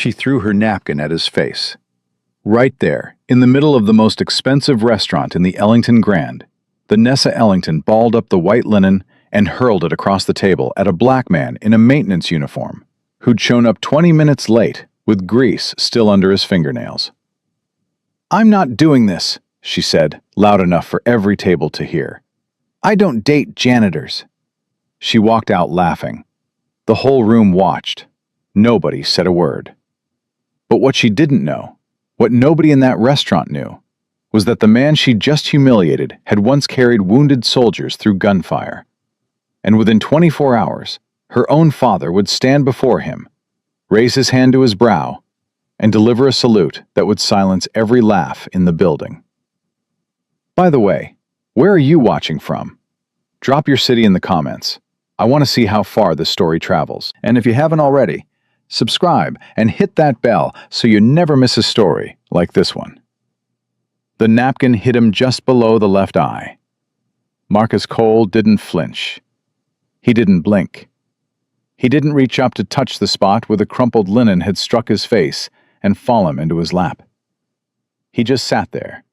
She threw her napkin at his face. Right there, in the middle of the most expensive restaurant in the Ellington Grand, Vanessa Ellington balled up the white linen and hurled it across the table at a black man in a maintenance uniform, who'd shown up 20 minutes late with grease still under his fingernails. "I'm not doing this," she said, loud enough for every table to hear. "I don't date janitors." She walked out laughing. The whole room watched. Nobody said a word. But what she didn't know, what nobody in that restaurant knew, was that the man she just humiliated had once carried wounded soldiers through gunfire. And within 24 hours, her own father would stand before him, raise his hand to his brow, and deliver a salute that would silence every laugh in the building. By the way, where are you watching from? Drop your city in the comments. I want to see how far this story travels. And if you haven't already, subscribe and hit that bell so you never miss a story like this one. The napkin hit him just below the left eye. Marcus Cole didn't flinch. He didn't blink. He didn't reach up to touch the spot where the crumpled linen had struck his face and fallen into his lap. He just sat there,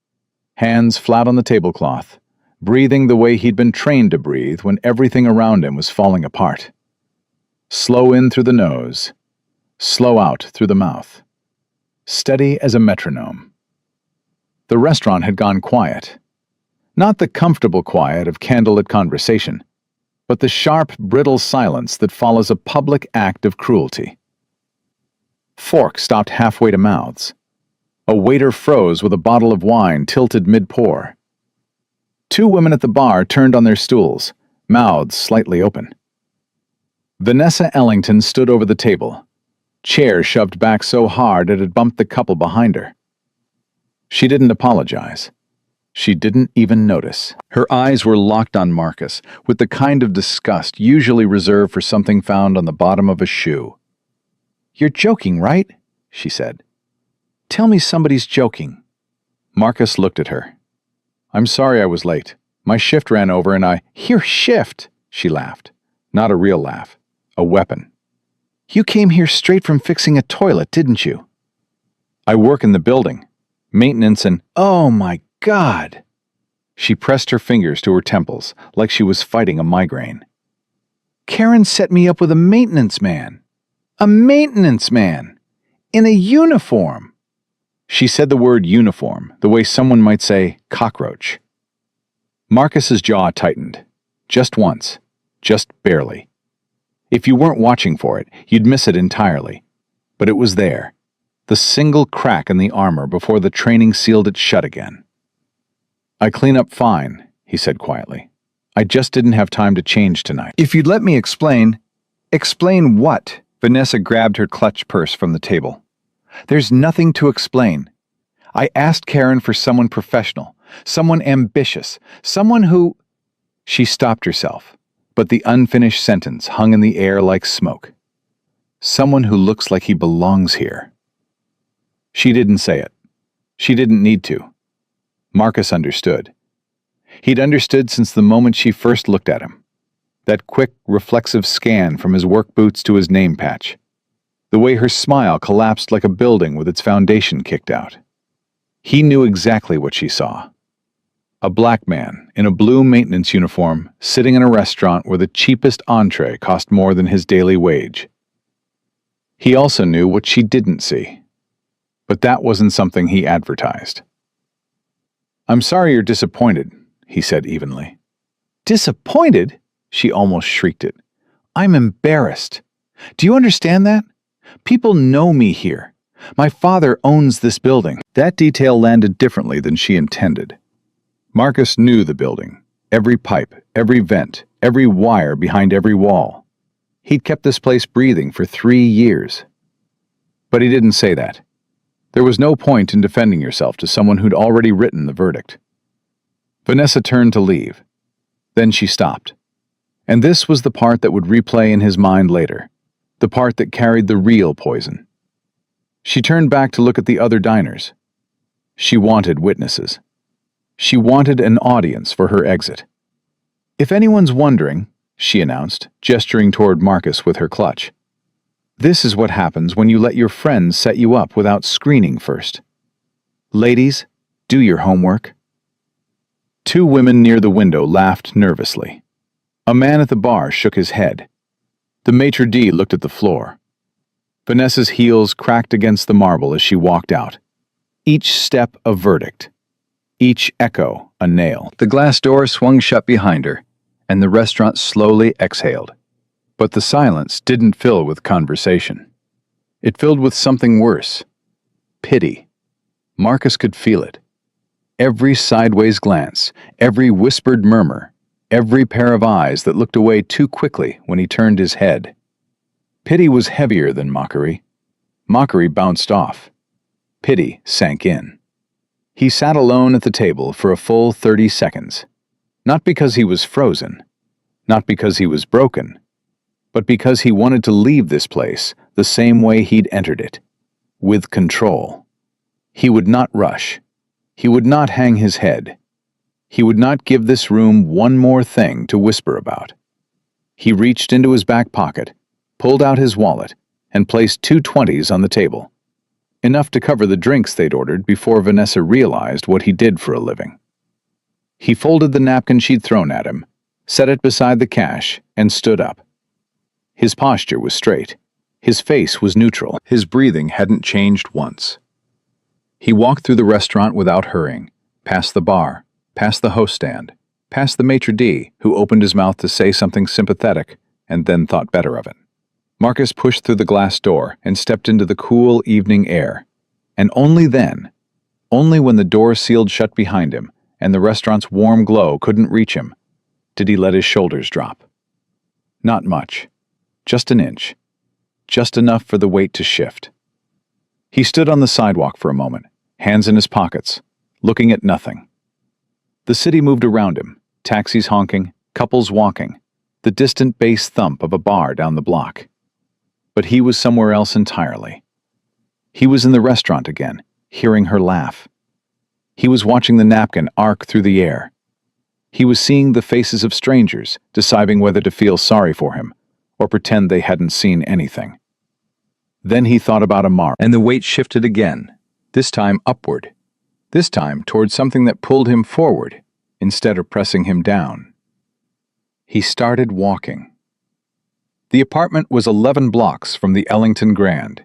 hands flat on the tablecloth, breathing the way he'd been trained to breathe when everything around him was falling apart. Slow in through the nose, slow out through the mouth, steady as a metronome. The restaurant had gone quiet. Not the comfortable quiet of candlelit conversation, but the sharp, brittle silence that follows a public act of cruelty. Forks stopped halfway to mouths. A waiter froze with a bottle of wine tilted mid-pour. Two women at the bar turned on their stools, mouths slightly open. Vanessa Ellington stood over the table, chair shoved back so hard it had bumped the couple behind her. She didn't apologize. She didn't even notice. Her eyes were locked on Marcus, with the kind of disgust usually reserved for something found on the bottom of a shoe. "You're joking, right?" she said. "Tell me somebody's joking." Marcus looked at her. "I'm sorry I was late. My shift ran over and I—" "Your shift?" she laughed. Not a real laugh. A weapon. "You came here straight from fixing a toilet, didn't you?" "I work in the building. Maintenance and—" "Oh my God!" She pressed her fingers to her temples like she was fighting a migraine. "Karen set me up with a maintenance man. A maintenance man! In a uniform!" She said the word uniform, the way someone might say cockroach. Marcus's jaw tightened. Just once. Just barely. If you weren't watching for it, you'd miss it entirely. But it was there. The single crack in the armor before the training sealed it shut again. "I clean up fine," he said quietly. "I just didn't have time to change tonight." "If you'd let me explain—" "Explain what?" Vanessa grabbed her clutch purse from the table. "There's nothing to explain. I asked Karen for someone professional, someone ambitious, someone who—" She stopped herself, but the unfinished sentence hung in the air like smoke. "Someone who looks like he belongs here." She didn't say it. She didn't need to. Marcus understood. He'd understood since the moment she first looked at him. That quick, reflexive scan from his work boots to his name patch. The way her smile collapsed like a building with its foundation kicked out. He knew exactly what she saw. A black man in a blue maintenance uniform sitting in a restaurant where the cheapest entree cost more than his daily wage. He also knew what she didn't see. But that wasn't something he advertised. "I'm sorry you're disappointed," he said evenly. "Disappointed?" She almost shrieked it. "I'm embarrassed. Do you understand that? People know me here. My father owns this building." That detail landed differently than she intended. Marcus knew the building. Every pipe, every vent, every wire behind every wall. He'd kept this place breathing for 3 years. But he didn't say that. There was no point in defending yourself to someone who'd already written the verdict. Vanessa turned to leave. Then she stopped. And this was the part that would replay in his mind later. The part that carried the real poison. She turned back to look at the other diners. She wanted witnesses. She wanted an audience for her exit. "If anyone's wondering," she announced, gesturing toward Marcus with her clutch, This is what happens when you let your friends set you up without screening first. Ladies, do your homework. Two women near the window laughed nervously. A man at the bar shook his head. The maitre d' looked at the floor. Vanessa's heels cracked against the marble as she walked out. Each step a verdict. Each echo a nail. The glass door swung shut behind her, and the restaurant slowly exhaled. But the silence didn't fill with conversation. It filled with something worse. Pity. Marcus could feel it. Every sideways glance, every whispered murmur, every pair of eyes that looked away too quickly when he turned his head. Pity was heavier than mockery. Mockery bounced off. Pity sank in. He sat alone at the table for a full 30 seconds. Not because he was frozen, not because he was broken, but because he wanted to leave this place the same way he'd entered it, with control. He would not rush. He would not hang his head. He would not give this room one more thing to whisper about. He reached into his back pocket, pulled out his wallet, and placed 2 20s on the table. Enough to cover the drinks they'd ordered before Vanessa realized what he did for a living. He folded the napkin she'd thrown at him, set it beside the cash, and stood up. His posture was straight. His face was neutral. His breathing hadn't changed once. He walked through the restaurant without hurrying, past the bar, past the host stand, past the maitre d', who opened his mouth to say something sympathetic and then thought better of it. Marcus pushed through the glass door and stepped into the cool evening air. And only then, only when the door sealed shut behind him and the restaurant's warm glow couldn't reach him, did he let his shoulders drop. Not much. Just an inch. Just enough for the weight to shift. He stood on the sidewalk for a moment, hands in his pockets, looking at nothing. The city moved around him, taxis honking, couples walking, the distant bass thump of a bar down the block. But he was somewhere else entirely. He was in the restaurant again, hearing her laugh. He was watching the napkin arc through the air. He was seeing the faces of strangers, deciding whether to feel sorry for him or pretend they hadn't seen anything. Then he thought about Amara, and the weight shifted again, this time upward, this time toward something that pulled him forward instead of pressing him down. He started walking. The apartment was 11 blocks from the Ellington Grand.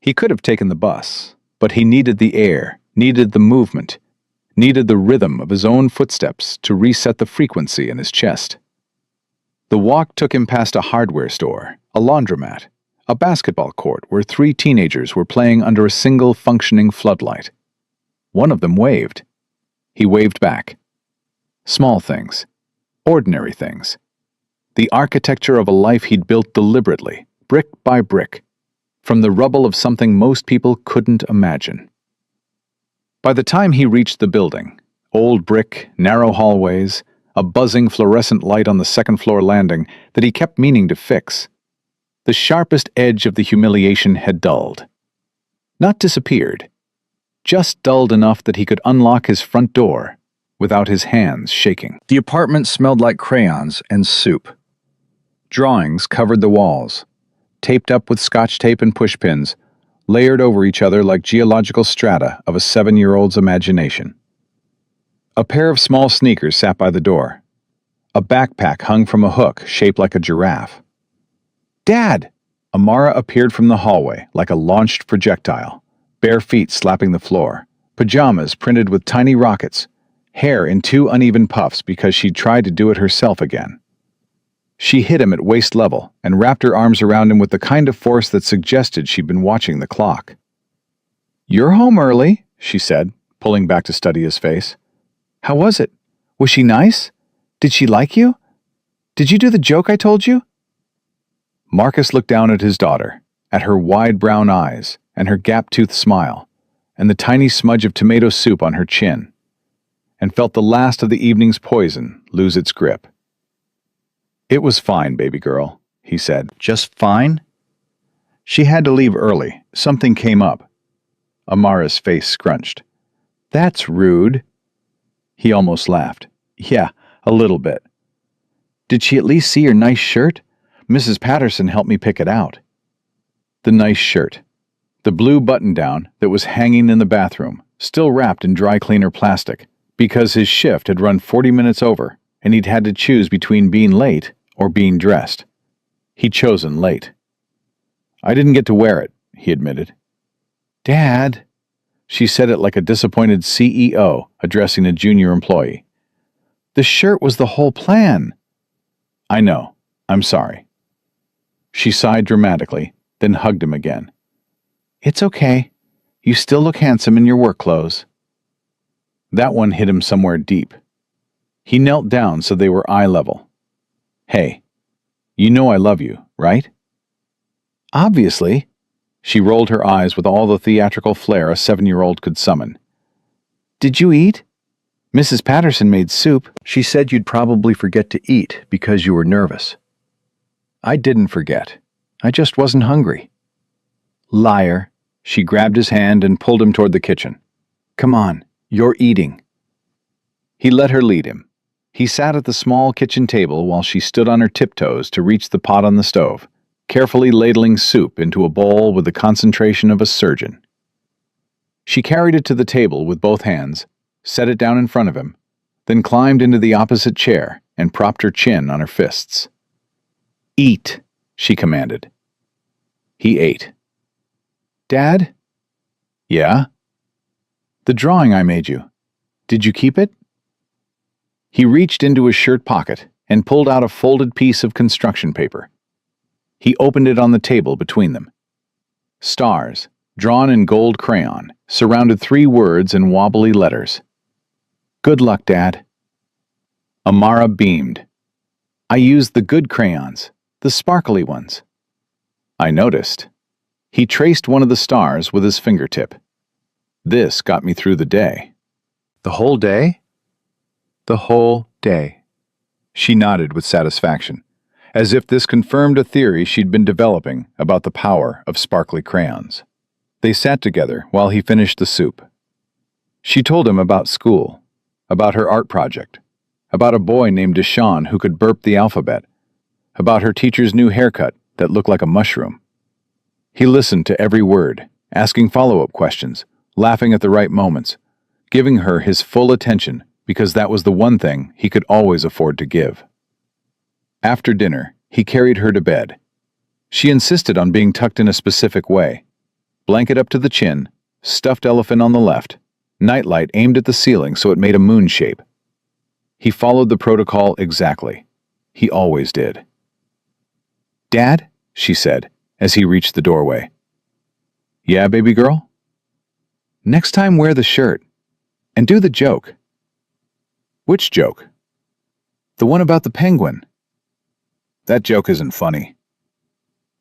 He could have taken the bus, but he needed the air, needed the movement, needed the rhythm of his own footsteps to reset the frequency in his chest. The walk took him past a hardware store, a laundromat, a basketball court where 3 teenagers were playing under a single functioning floodlight. One of them waved. He waved back. Small things. Ordinary things. The architecture of a life he'd built deliberately, brick by brick, from the rubble of something most people couldn't imagine. By the time he reached the building, old brick, narrow hallways, a buzzing fluorescent light on the second-floor landing that he kept meaning to fix, the sharpest edge of the humiliation had dulled. Not disappeared, just dulled enough that he could unlock his front door without his hands shaking. The apartment smelled like crayons and soup. Drawings covered the walls, taped up with scotch tape and pushpins, layered over each other like geological strata of a 7-year-old's imagination. A pair of small sneakers sat by the door. A backpack hung from a hook shaped like a giraffe. "Dad!" Amara appeared from the hallway like a launched projectile, bare feet slapping the floor, pajamas printed with tiny rockets, hair in 2 uneven puffs because she'd tried to do it herself again. She hit him at waist level and wrapped her arms around him with the kind of force that suggested she'd been watching the clock. "You're home early," she said, pulling back to study his face. "How was it? Was she nice? Did she like you? Did you do the joke I told you?" Marcus looked down at his daughter, at her wide brown eyes and her gap-toothed smile, and the tiny smudge of tomato soup on her chin, and felt the last of the evening's poison lose its grip. "It was fine, baby girl," he said. "Just fine?" She had to leave early. Something came up. Amara's face scrunched. "That's rude." He almost laughed. "Yeah, a little bit." "Did she at least see your nice shirt? Mrs. Patterson helped me pick it out." The nice shirt. The blue button-down that was hanging in the bathroom, still wrapped in dry cleaner plastic, because his shift had run 40 minutes over, and he'd had to choose between being late or being dressed. He'd chosen late. "I didn't get to wear it," he admitted. "Dad," she said it like a disappointed CEO addressing a junior employee. "The shirt was the whole plan." "I know. I'm sorry." She sighed dramatically, then hugged him again. "It's okay. You still look handsome in your work clothes." That one hit him somewhere deep. He knelt down so they were eye level. "Hey, you know I love you, right?" "Obviously." She rolled her eyes with all the theatrical flair a 7-year-old could summon. "Did you eat? Mrs. Patterson made soup." "She said you'd probably forget to eat because you were nervous." "I didn't forget. I just wasn't hungry." "Liar." She grabbed his hand and pulled him toward the kitchen. "Come on, you're eating." He let her lead him. He sat at the small kitchen table while she stood on her tiptoes to reach the pot on the stove, carefully ladling soup into a bowl with the concentration of a surgeon. She carried it to the table with both hands, set it down in front of him, then climbed into the opposite chair and propped her chin on her fists. "Eat," she commanded. He ate. "Dad?" "Yeah?" "The drawing I made you. Did you keep it?" He reached into his shirt pocket and pulled out a folded piece of construction paper. He opened it on the table between them. Stars, drawn in gold crayon, surrounded 3 words in wobbly letters. "Good luck, Dad." Amara beamed. "I used the good crayons, the sparkly ones." "I noticed." He traced one of the stars with his fingertip. "This got me through the day." "The whole day?" "The whole day." She nodded with satisfaction, as if this confirmed a theory she'd been developing about the power of sparkly crayons. They sat together while he finished the soup. She told him about school, about her art project, about a boy named Deshaun who could burp the alphabet, about her teacher's new haircut that looked like a mushroom. He listened to every word, asking follow-up questions, laughing at the right moments, giving her his full attention because that was the one thing he could always afford to give. After dinner, he carried her to bed. She insisted on being tucked in a specific way. Blanket up to the chin, stuffed elephant on the left, nightlight aimed at the ceiling so it made a moon shape. He followed the protocol exactly. He always did. "Dad?" she said, as he reached the doorway. "Yeah, baby girl?" "Next time wear the shirt. And do the joke." "Which joke?" "The one about the penguin." "That joke isn't funny."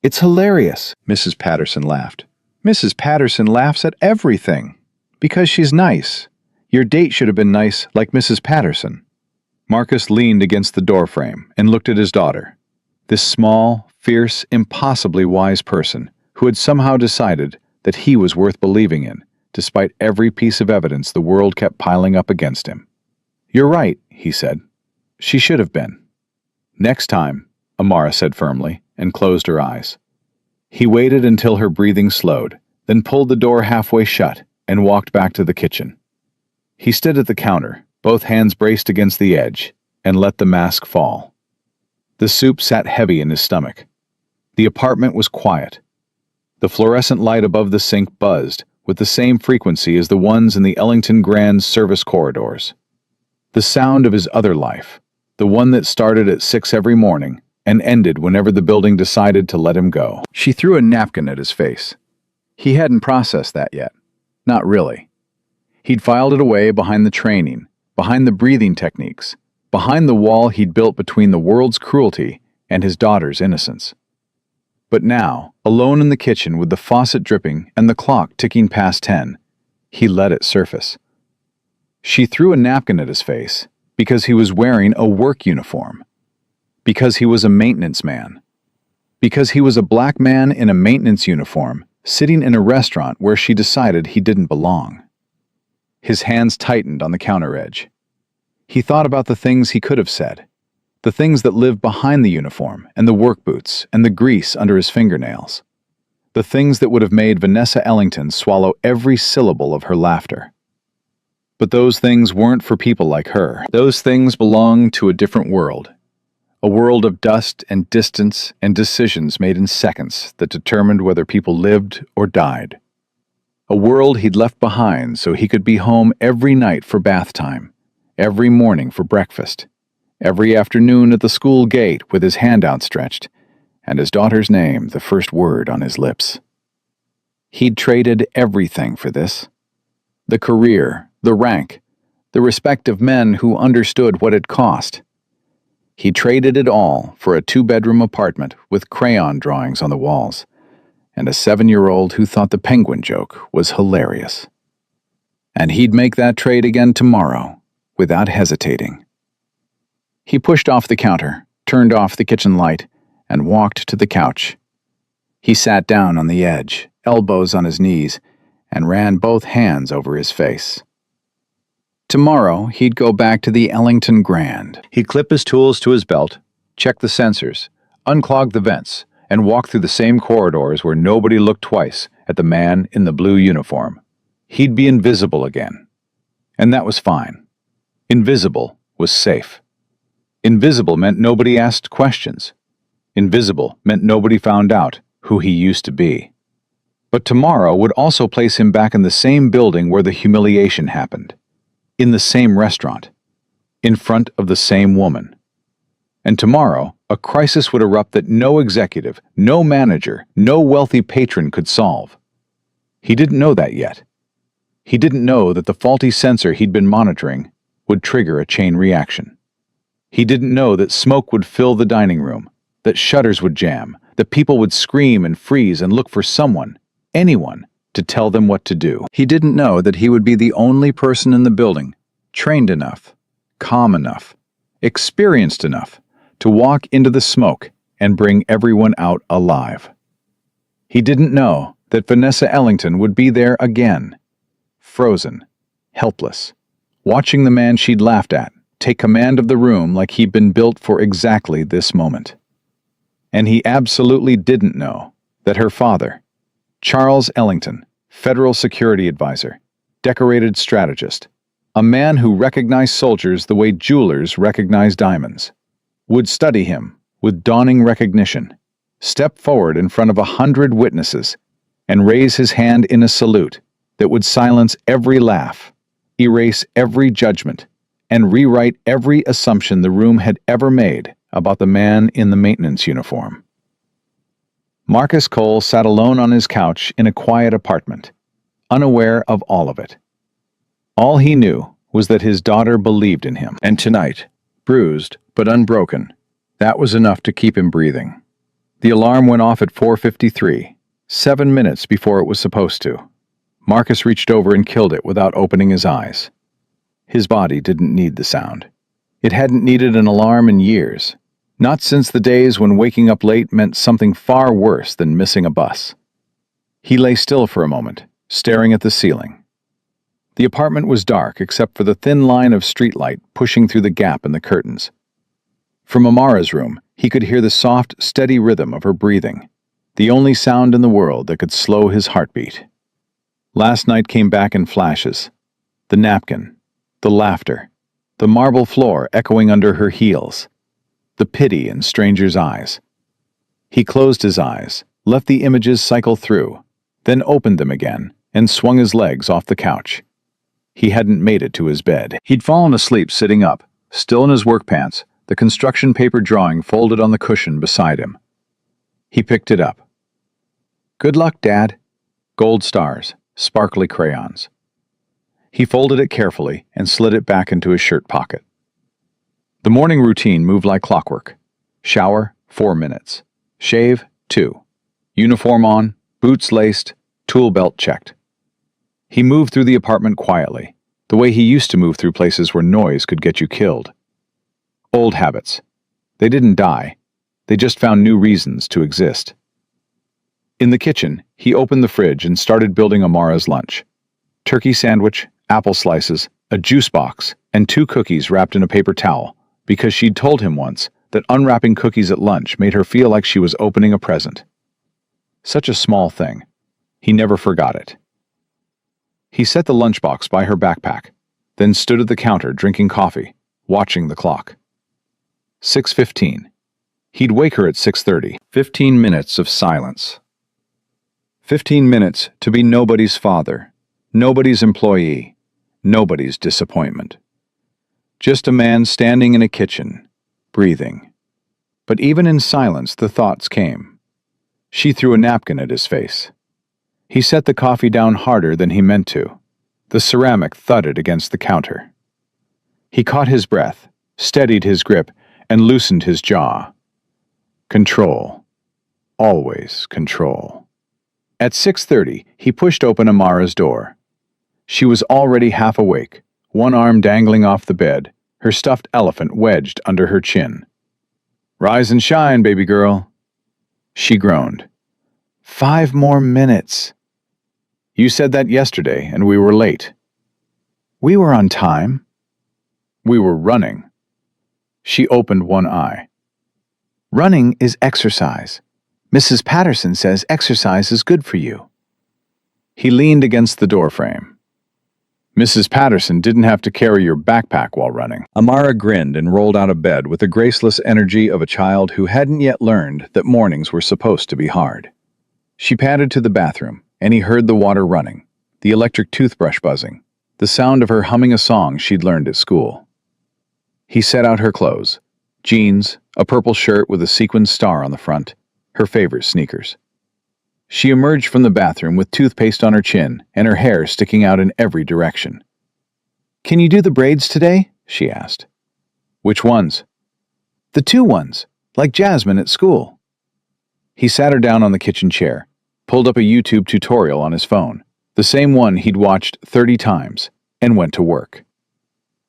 "It's hilarious," Mrs. Patterson laughed. "Mrs. Patterson laughs at everything. Because she's nice. Your date should have been nice like Mrs. Patterson." Marcus leaned against the doorframe and looked at his daughter. This small, fierce, impossibly wise person who had somehow decided that he was worth believing in, despite every piece of evidence the world kept piling up against him. "You're right," he said. "She should have been." "Next time," Amara said firmly, and closed her eyes. He waited until her breathing slowed, then pulled the door halfway shut and walked back to the kitchen. He stood at the counter, both hands braced against the edge, and let the mask fall. The soup sat heavy in his stomach. The apartment was quiet. The fluorescent light above the sink buzzed with the same frequency as the ones in the Ellington Grand service corridors. The sound of his other life, the one that started at 6 every morning and ended whenever the building decided to let him go. She threw a napkin at his face. He hadn't processed that yet. Not really. He'd filed it away behind the training, behind the breathing techniques, behind the wall he'd built between the world's cruelty and his daughter's innocence. But now, alone in the kitchen with the faucet dripping and the clock ticking past 10, he let it surface. She threw a napkin at his face because he was wearing a work uniform, because he was a maintenance man, because he was a black man in a maintenance uniform sitting in a restaurant where she decided he didn't belong. His hands tightened on the counter edge. He thought about the things he could have said, the things that lived behind the uniform and the work boots and the grease under his fingernails. The things that would have made Vanessa Ellington swallow every syllable of her laughter. But those things weren't for people like her. Those things belonged to a different world. A world of dust and distance and decisions made in seconds that determined whether people lived or died. A world he'd left behind so he could be home every night for bath time, every morning for breakfast, every afternoon at the school gate with his hand outstretched, and his daughter's name the first word on his lips. He'd traded everything for this. The career, the rank, the respect of men who understood what it cost. He traded it all for a 2-bedroom apartment with crayon drawings on the walls, and a 7-year-old who thought the penguin joke was hilarious. And he'd make that trade again tomorrow, without hesitating. He pushed off the counter, turned off the kitchen light, and walked to the couch. He sat down on the edge, elbows on his knees, and ran both hands over his face. Tomorrow, he'd go back to the Ellington Grand. He'd clip his tools to his belt, check the sensors, unclog the vents, and walk through the same corridors where nobody looked twice at the man in the blue uniform. He'd be invisible again. And that was fine. Invisible was safe. Invisible meant nobody asked questions. Invisible meant nobody found out who he used to be. But tomorrow would also place him back in the same building where the humiliation happened. In the same restaurant, in front of the same woman. And tomorrow, a crisis would erupt that no executive, no manager, no wealthy patron could solve. He didn't know that yet. He didn't know that the faulty sensor he'd been monitoring would trigger a chain reaction. He didn't know that smoke would fill the dining room, that shutters would jam, that people would scream and freeze and look for someone, anyone, to tell them what to do. He didn't know that he would be the only person in the building, trained enough, calm enough, experienced enough to walk into the smoke and bring everyone out alive. He didn't know that Vanessa Ellington would be there again, frozen, helpless, watching the man she'd laughed at take command of the room like he'd been built for exactly this moment. And he absolutely didn't know that her father, Charles Ellington, Federal Security Advisor, decorated strategist, a man who recognized soldiers the way jewelers recognize diamonds, would study him with dawning recognition, step forward in front of 100 witnesses, and raise his hand in a salute that would silence every laugh, erase every judgment, and rewrite every assumption the room had ever made about the man in the maintenance uniform. Marcus Cole sat alone on his couch in a quiet apartment, unaware of all of it. All he knew was that his daughter believed in him, and tonight, bruised but unbroken, that was enough to keep him breathing. The alarm went off at 4:53, 7 minutes before it was supposed to. Marcus reached over and killed it without opening his eyes. His body didn't need the sound. It hadn't needed an alarm in years, not since the days when waking up late meant something far worse than missing a bus. He lay still for a moment, staring at the ceiling. The apartment was dark except for the thin line of streetlight pushing through the gap in the curtains. From Amara's room, he could hear the soft, steady rhythm of her breathing, the only sound in the world that could slow his heartbeat. Last night came back in flashes. The napkin, the laughter, the marble floor echoing under her heels, the pity in strangers' eyes. He closed his eyes, let the images cycle through, then opened them again and swung his legs off the couch. He hadn't made it to his bed. He'd fallen asleep sitting up, still in his work pants, the construction paper drawing folded on the cushion beside him. He picked it up. "Good luck, Dad." Gold stars, sparkly crayons. He folded it carefully and slid it back into his shirt pocket. The morning routine moved like clockwork. Shower, 4 minutes. Shave, 2. Uniform on, boots laced, tool belt checked. He moved through the apartment quietly, the way he used to move through places where noise could get you killed. Old habits. They didn't die. They just found new reasons to exist. In the kitchen, he opened the fridge and started building Amara's lunch. Turkey sandwich, apple slices, a juice box, and 2 cookies wrapped in a paper towel, because she'd told him once that unwrapping cookies at lunch made her feel like she was opening a present. Such a small thing. He never forgot it. He set the lunchbox by her backpack, then stood at the counter drinking coffee, watching the clock. 6:15. He'd wake her at 6:30. 15 minutes of silence. 15 minutes to be nobody's father, nobody's employee, nobody's disappointment. Just a man standing in a kitchen, breathing. But even in silence, the thoughts came. She threw a napkin at his face. He set the coffee down harder than he meant to. The ceramic thudded against the counter. He caught his breath, steadied his grip, and loosened his jaw. Control. Always control. At 6:30, he pushed open Amara's door. She was already half awake, one arm dangling off the bed, her stuffed elephant wedged under her chin. "Rise and shine, baby girl." She groaned. 5 more minutes. "You said that yesterday, and we were late." "We were on time." "We were running." She opened one eye. "Running is exercise. Mrs. Patterson says exercise is good for you." He leaned against the doorframe. "Mrs. Patterson didn't have to carry your backpack while running." Amara grinned and rolled out of bed with the graceless energy of a child who hadn't yet learned that mornings were supposed to be hard. She padded to the bathroom, and he heard the water running, the electric toothbrush buzzing, the sound of her humming a song she'd learned at school. He set out her clothes, jeans, a purple shirt with a sequined star on the front, her favorite sneakers. She emerged from the bathroom with toothpaste on her chin and her hair sticking out in every direction. "Can you do the braids today?" she asked. "Which ones?" "The 2 ones, like Jasmine at school." He sat her down on the kitchen chair, pulled up a YouTube tutorial on his phone, the same one he'd watched 30 times, and went to work.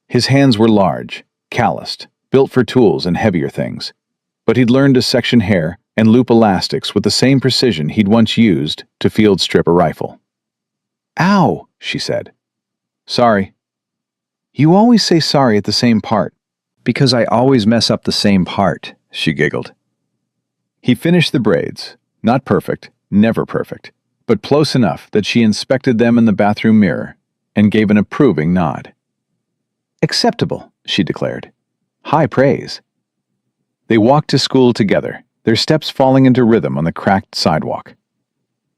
His hands were large, calloused, built for tools and heavier things, but he'd learned to section hair and loop elastics with the same precision he'd once used to field strip a rifle. "Ow," she said. "Sorry." "You always say sorry at the same part." "Because I always mess up the same part," she giggled. He finished the braids, not perfect, never perfect, but close enough that she inspected them in the bathroom mirror and gave an approving nod. "Acceptable," she declared. "High praise." They walked to school together, their steps falling into rhythm on the cracked sidewalk.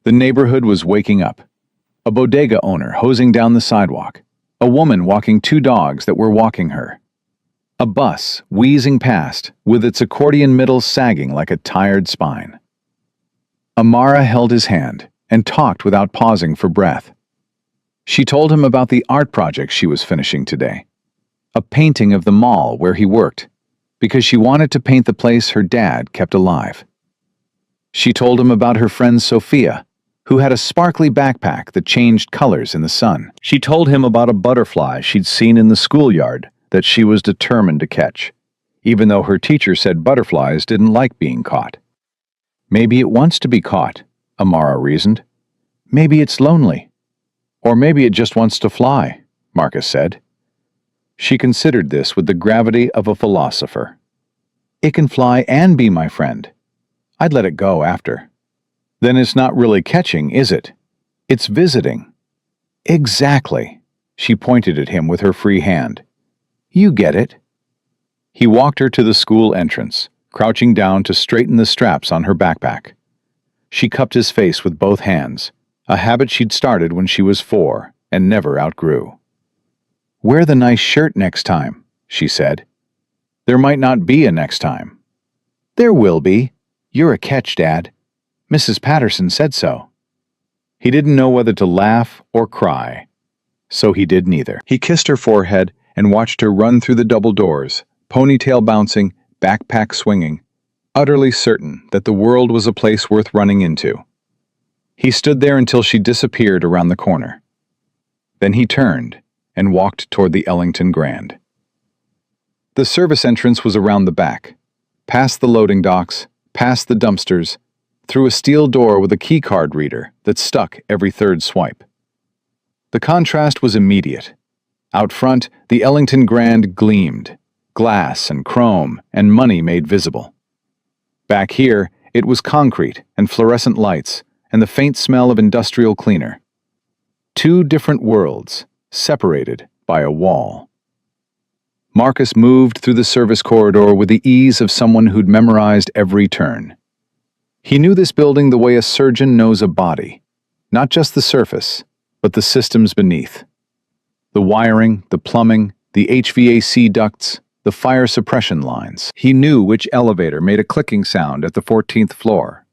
The neighborhood was waking up. A bodega owner hosing down the sidewalk, a woman walking 2 dogs that were walking her. A bus wheezing past, with its accordion middle sagging like a tired spine. Amara held his hand and talked without pausing for breath. She told him about the art project she was finishing today. A painting of the mall where he worked, because she wanted to paint the place her dad kept alive. She told him about her friend Sophia, who had a sparkly backpack that changed colors in the sun. She told him about a butterfly she'd seen in the schoolyard that she was determined to catch, even though her teacher said butterflies didn't like being caught. Maybe it wants to be caught, Amara reasoned. Maybe it's lonely. Or maybe it just wants to fly, Marcus said. She considered this with the gravity of a philosopher. It can fly and be my friend. I'd let it go after. Then it's not really catching, is it? It's visiting. Exactly. She pointed at him with her free hand. You get it. He walked her to the school entrance, crouching down to straighten the straps on her backpack. She cupped his face with both hands, a habit she'd started when she was 4 and never outgrew. Wear the nice shirt next time, she said. There might not be a next time. There will be. You're a catch, Dad. Mrs. Patterson said so. He didn't know whether to laugh or cry, so he did neither. He kissed her forehead and watched her run through the double doors, ponytail bouncing, backpack swinging, utterly certain that the world was a place worth running into. He stood there until she disappeared around the corner. Then he turned and walked toward the Ellington Grand. The service entrance was around the back, past the loading docks, past the dumpsters, through a steel door with a keycard reader that stuck every 3rd swipe. The contrast was immediate. Out front, the Ellington Grand gleamed, glass and chrome and money made visible. Back here, It was concrete and fluorescent lights and the faint smell of industrial cleaner. Two different worlds, separated by a wall. Marcus moved through the service corridor with the ease of someone who'd memorized every turn. He knew this building the way a surgeon knows a body, not just the surface, but the systems beneath. The wiring, the plumbing, the HVAC ducts, the fire suppression lines. He knew which elevator made a clicking sound at the 14th floor.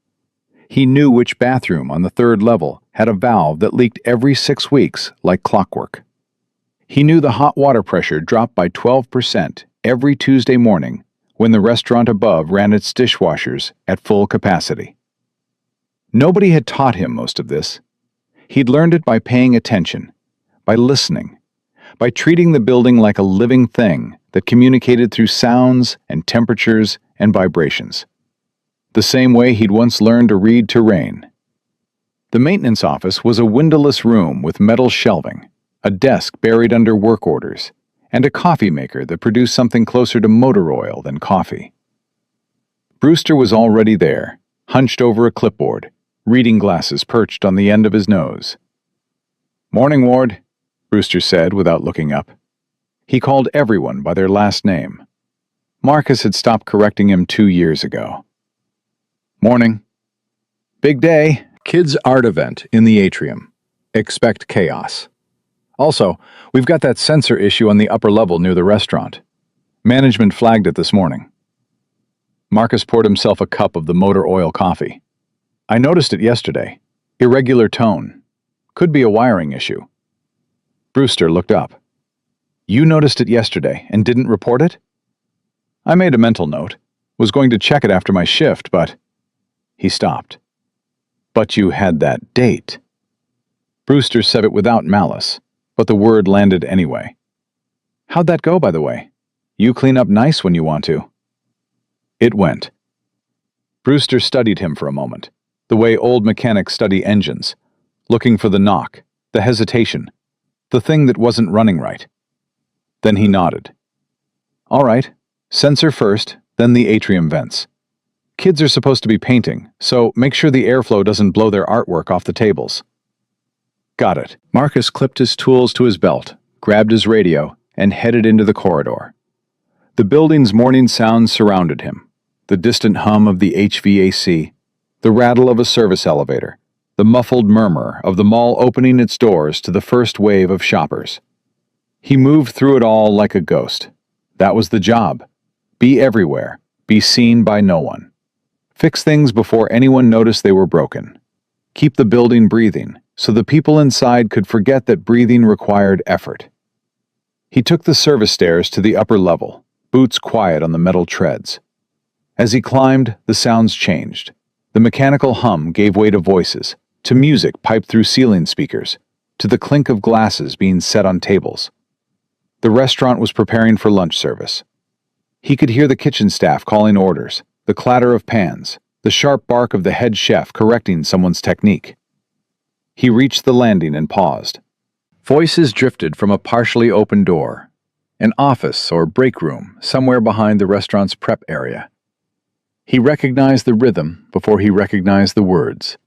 He knew which bathroom on the 3rd level had a valve that leaked every 6 weeks like clockwork. He knew the hot water pressure dropped by 12% every Tuesday morning when the restaurant above ran its dishwashers at full capacity. Nobody had taught him most of this. He'd learned it by paying attention, by listening, by treating the building like a living thing that communicated through sounds and temperatures and vibrations. The same way he'd once learned to read terrain. The maintenance office was a windowless room with metal shelving, a desk buried under work orders, and a coffee maker that produced something closer to motor oil than coffee. Brewster was already there, hunched over a clipboard, reading glasses perched on the end of his nose. "Morning, Ward," Brewster said without looking up. He called everyone by their last name. Marcus had stopped correcting him 2 years ago. "Morning." "Big day. Kids' art event in the atrium. Expect chaos. Also, we've got that sensor issue on the upper level near the restaurant. Management flagged it this morning." Marcus poured himself a cup of the motor oil coffee. "I noticed it yesterday. Irregular tone. Could be a wiring issue." Brewster looked up. "You noticed it yesterday and didn't report it?" "I made a mental note. Was going to check it after my shift, but—" He stopped. "But you had that date." Brewster said it without malice, but the word landed anyway. "How'd that go, by the way? You clean up nice when you want to." It went. Brewster studied him for a moment, the way old mechanics study engines, looking for the knock, the hesitation, the thing that wasn't running right. Then he nodded. "All right, sensor first, then the atrium vents. Kids are supposed to be painting, so make sure the airflow doesn't blow their artwork off the tables." "Got it." Marcus clipped his tools to his belt, grabbed his radio, and headed into the corridor. The building's morning sounds surrounded him. The distant hum of the HVAC, the rattle of a service elevator, the muffled murmur of the mall opening its doors to the first wave of shoppers. He moved through it all like a ghost. That was the job. Be everywhere. Be seen by no one. Fix things before anyone noticed they were broken. Keep the building breathing, so the people inside could forget that breathing required effort. He took the service stairs to the upper level, boots quiet on the metal treads. As he climbed, the sounds changed. The mechanical hum gave way to voices, to music piped through ceiling speakers, to the clink of glasses being set on tables. The restaurant was preparing for lunch service. He could hear the kitchen staff calling orders, the clatter of pans, the sharp bark of the head chef correcting someone's technique. He reached the landing and paused. Voices drifted from a partially open door, an office or break room somewhere behind the restaurant's prep area. He recognized the rhythm before he recognized the words.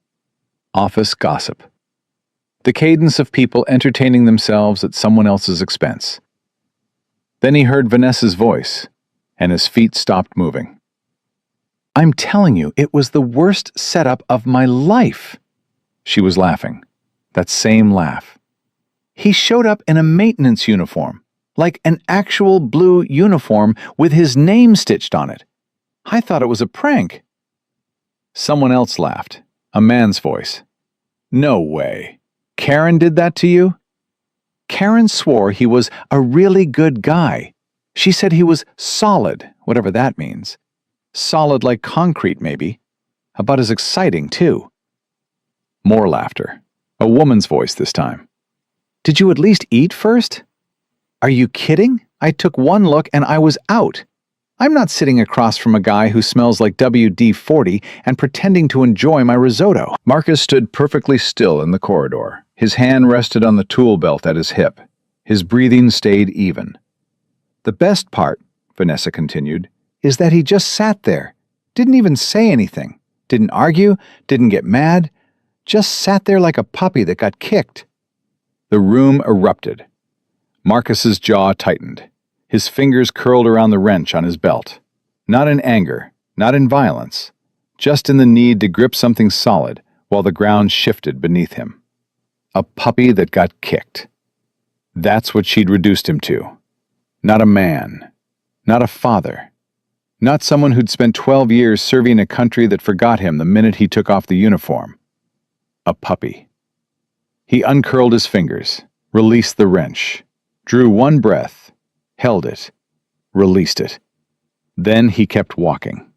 Office gossip. The cadence of people entertaining themselves at someone else's expense. Then he heard Vanessa's voice, and his feet stopped moving. "I'm telling you, it was the worst setup of my life." She was laughing. That same laugh. "He showed up in a maintenance uniform, like an actual blue uniform with his name stitched on it. I thought it was a prank." Someone else laughed, a man's voice. "No way. Karen did that to you?" Karen swore he was a really good guy. She said he was solid, whatever that means. Solid like concrete, maybe. About as exciting, too. More laughter. A woman's voice this time. "Did you at least eat first?" "Are you kidding? I took one look and I was out. I'm not sitting across from a guy who smells like WD-40 and pretending to enjoy my risotto." Marcus stood perfectly still in the corridor. His hand rested on the tool belt at his hip. His breathing stayed even. "The best part," Vanessa continued, "is that he just sat there. Didn't even say anything. didn't argue, didn't get mad, just sat there like a puppy that got kicked. The room erupted. Marcus's jaw tightened. His fingers curled around the wrench on his belt. Not in anger, not in violence, just in the need to grip something solid while the ground shifted beneath him. A puppy that got kicked. That's what she'd reduced him to. Not a man. Not a father. Not someone who'd spent 12 years serving a country that forgot him the minute he took off the uniform. A puppy. He uncurled his fingers, released the wrench, drew one breath, held it, released it. Then he kept walking.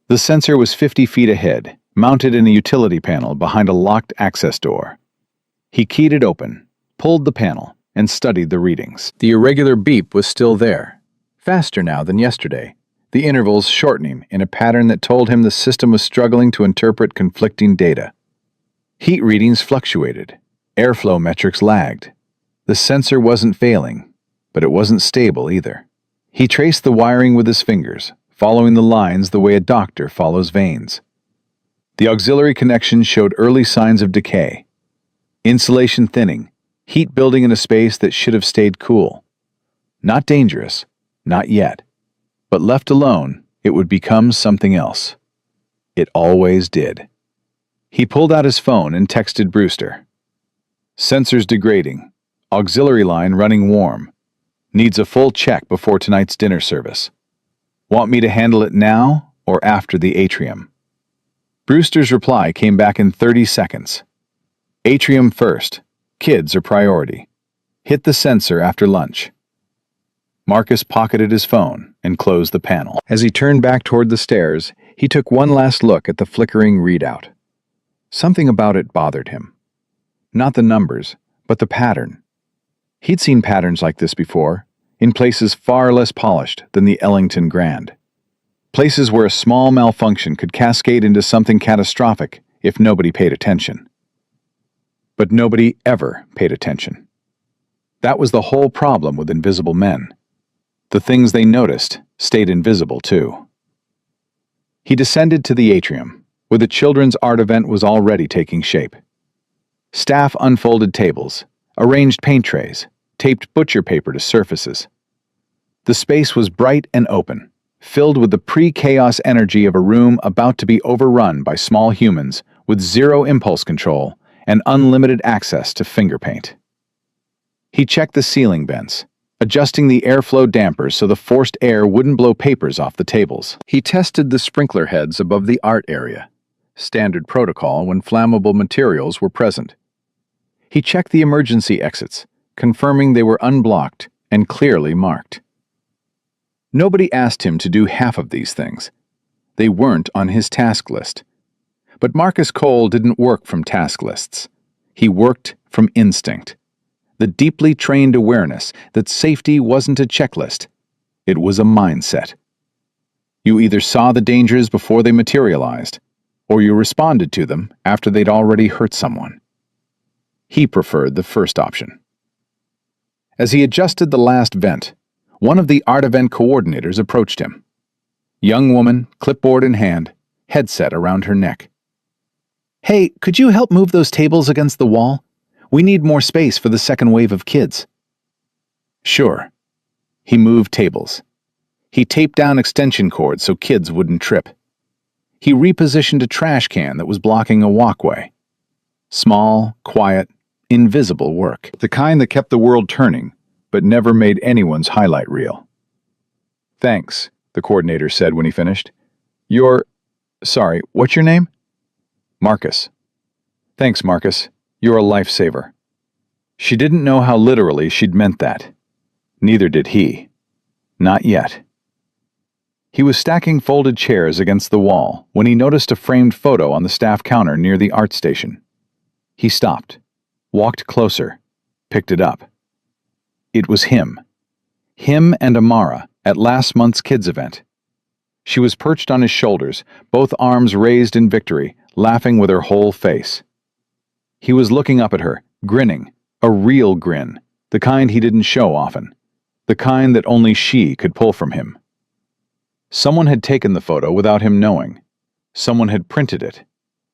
The sensor was 50 feet ahead, mounted in a utility panel behind a locked access door. He keyed it open, pulled the panel, and studied the readings. The irregular beep was still there, faster now than yesterday, the intervals shortening in a pattern that told him the system was struggling to interpret conflicting data. Heat readings fluctuated. Airflow metrics lagged. The sensor wasn't failing, but it wasn't stable either. He traced the wiring with his fingers, following the lines the way a doctor follows veins. The auxiliary connection showed early signs of decay. Insulation thinning, heat building in a space that should have stayed cool. Not dangerous, not yet. But left alone, it would become something else. It always did. He pulled out his phone and texted Brewster. Sensors degrading. Auxiliary line running warm. Needs a full check before tonight's dinner service. Want me to handle it now or after the atrium? Brewster's reply came back in 30 seconds. Atrium first. Kids are priority. Hit the sensor after lunch. Marcus pocketed his phone and closed the panel. As he turned back toward the stairs, he took one last look at the flickering readout. Something about it bothered him. Not the numbers, but the pattern. He'd seen patterns like this before, in places far less polished than the Ellington Grand. Places where a small malfunction could cascade into something catastrophic if nobody paid attention. But nobody ever paid attention. That was the whole problem with invisible men. The things they noticed stayed invisible, too. He descended to the atrium, where the children's art event was already taking shape. Staff unfolded tables, arranged paint trays, taped butcher paper to surfaces. The space was bright and open, filled with the pre-chaos energy of a room about to be overrun by small humans with zero impulse control and unlimited access to finger paint. He checked the ceiling vents, adjusting the airflow dampers so the forced air wouldn't blow papers off the tables. He tested the sprinkler heads above the art area, standard protocol when flammable materials were present. He checked the emergency exits, confirming they were unblocked and clearly marked. Nobody asked him to do half of these things. They weren't on his task list. But Marcus Cole didn't work from task lists. He worked from instinct. The deeply trained awareness that safety wasn't a checklist. It was a mindset. You either saw the dangers before they materialized, or you responded to them after they'd already hurt someone. He preferred the first option. As he adjusted the last vent, one of the art event coordinators approached him. Young woman, clipboard in hand, headset around her neck. "Hey, could you help move those tables against the wall? We need more space for the second wave of kids." Sure. He moved tables. He taped down extension cords so kids wouldn't trip. He repositioned a trash can that was blocking a walkway. Small, quiet, invisible work. The kind that kept the world turning, but never made anyone's highlight reel. "Thanks," the coordinator said when he finished. Sorry, what's your name?" "Marcus." "Thanks, Marcus. You're a lifesaver." She didn't know how literally she'd meant that. Neither did he. Not yet. He was stacking folded chairs against the wall when he noticed a framed photo on the staff counter near the art station. He stopped, walked closer, picked it up. It was him. Him and Amara at last month's kids' event. She was perched on his shoulders, both arms raised in victory, laughing with her whole face. He was looking up at her, grinning, a real grin, the kind he didn't show often, the kind that only she could pull from him. Someone had taken the photo without him knowing. Someone had printed it.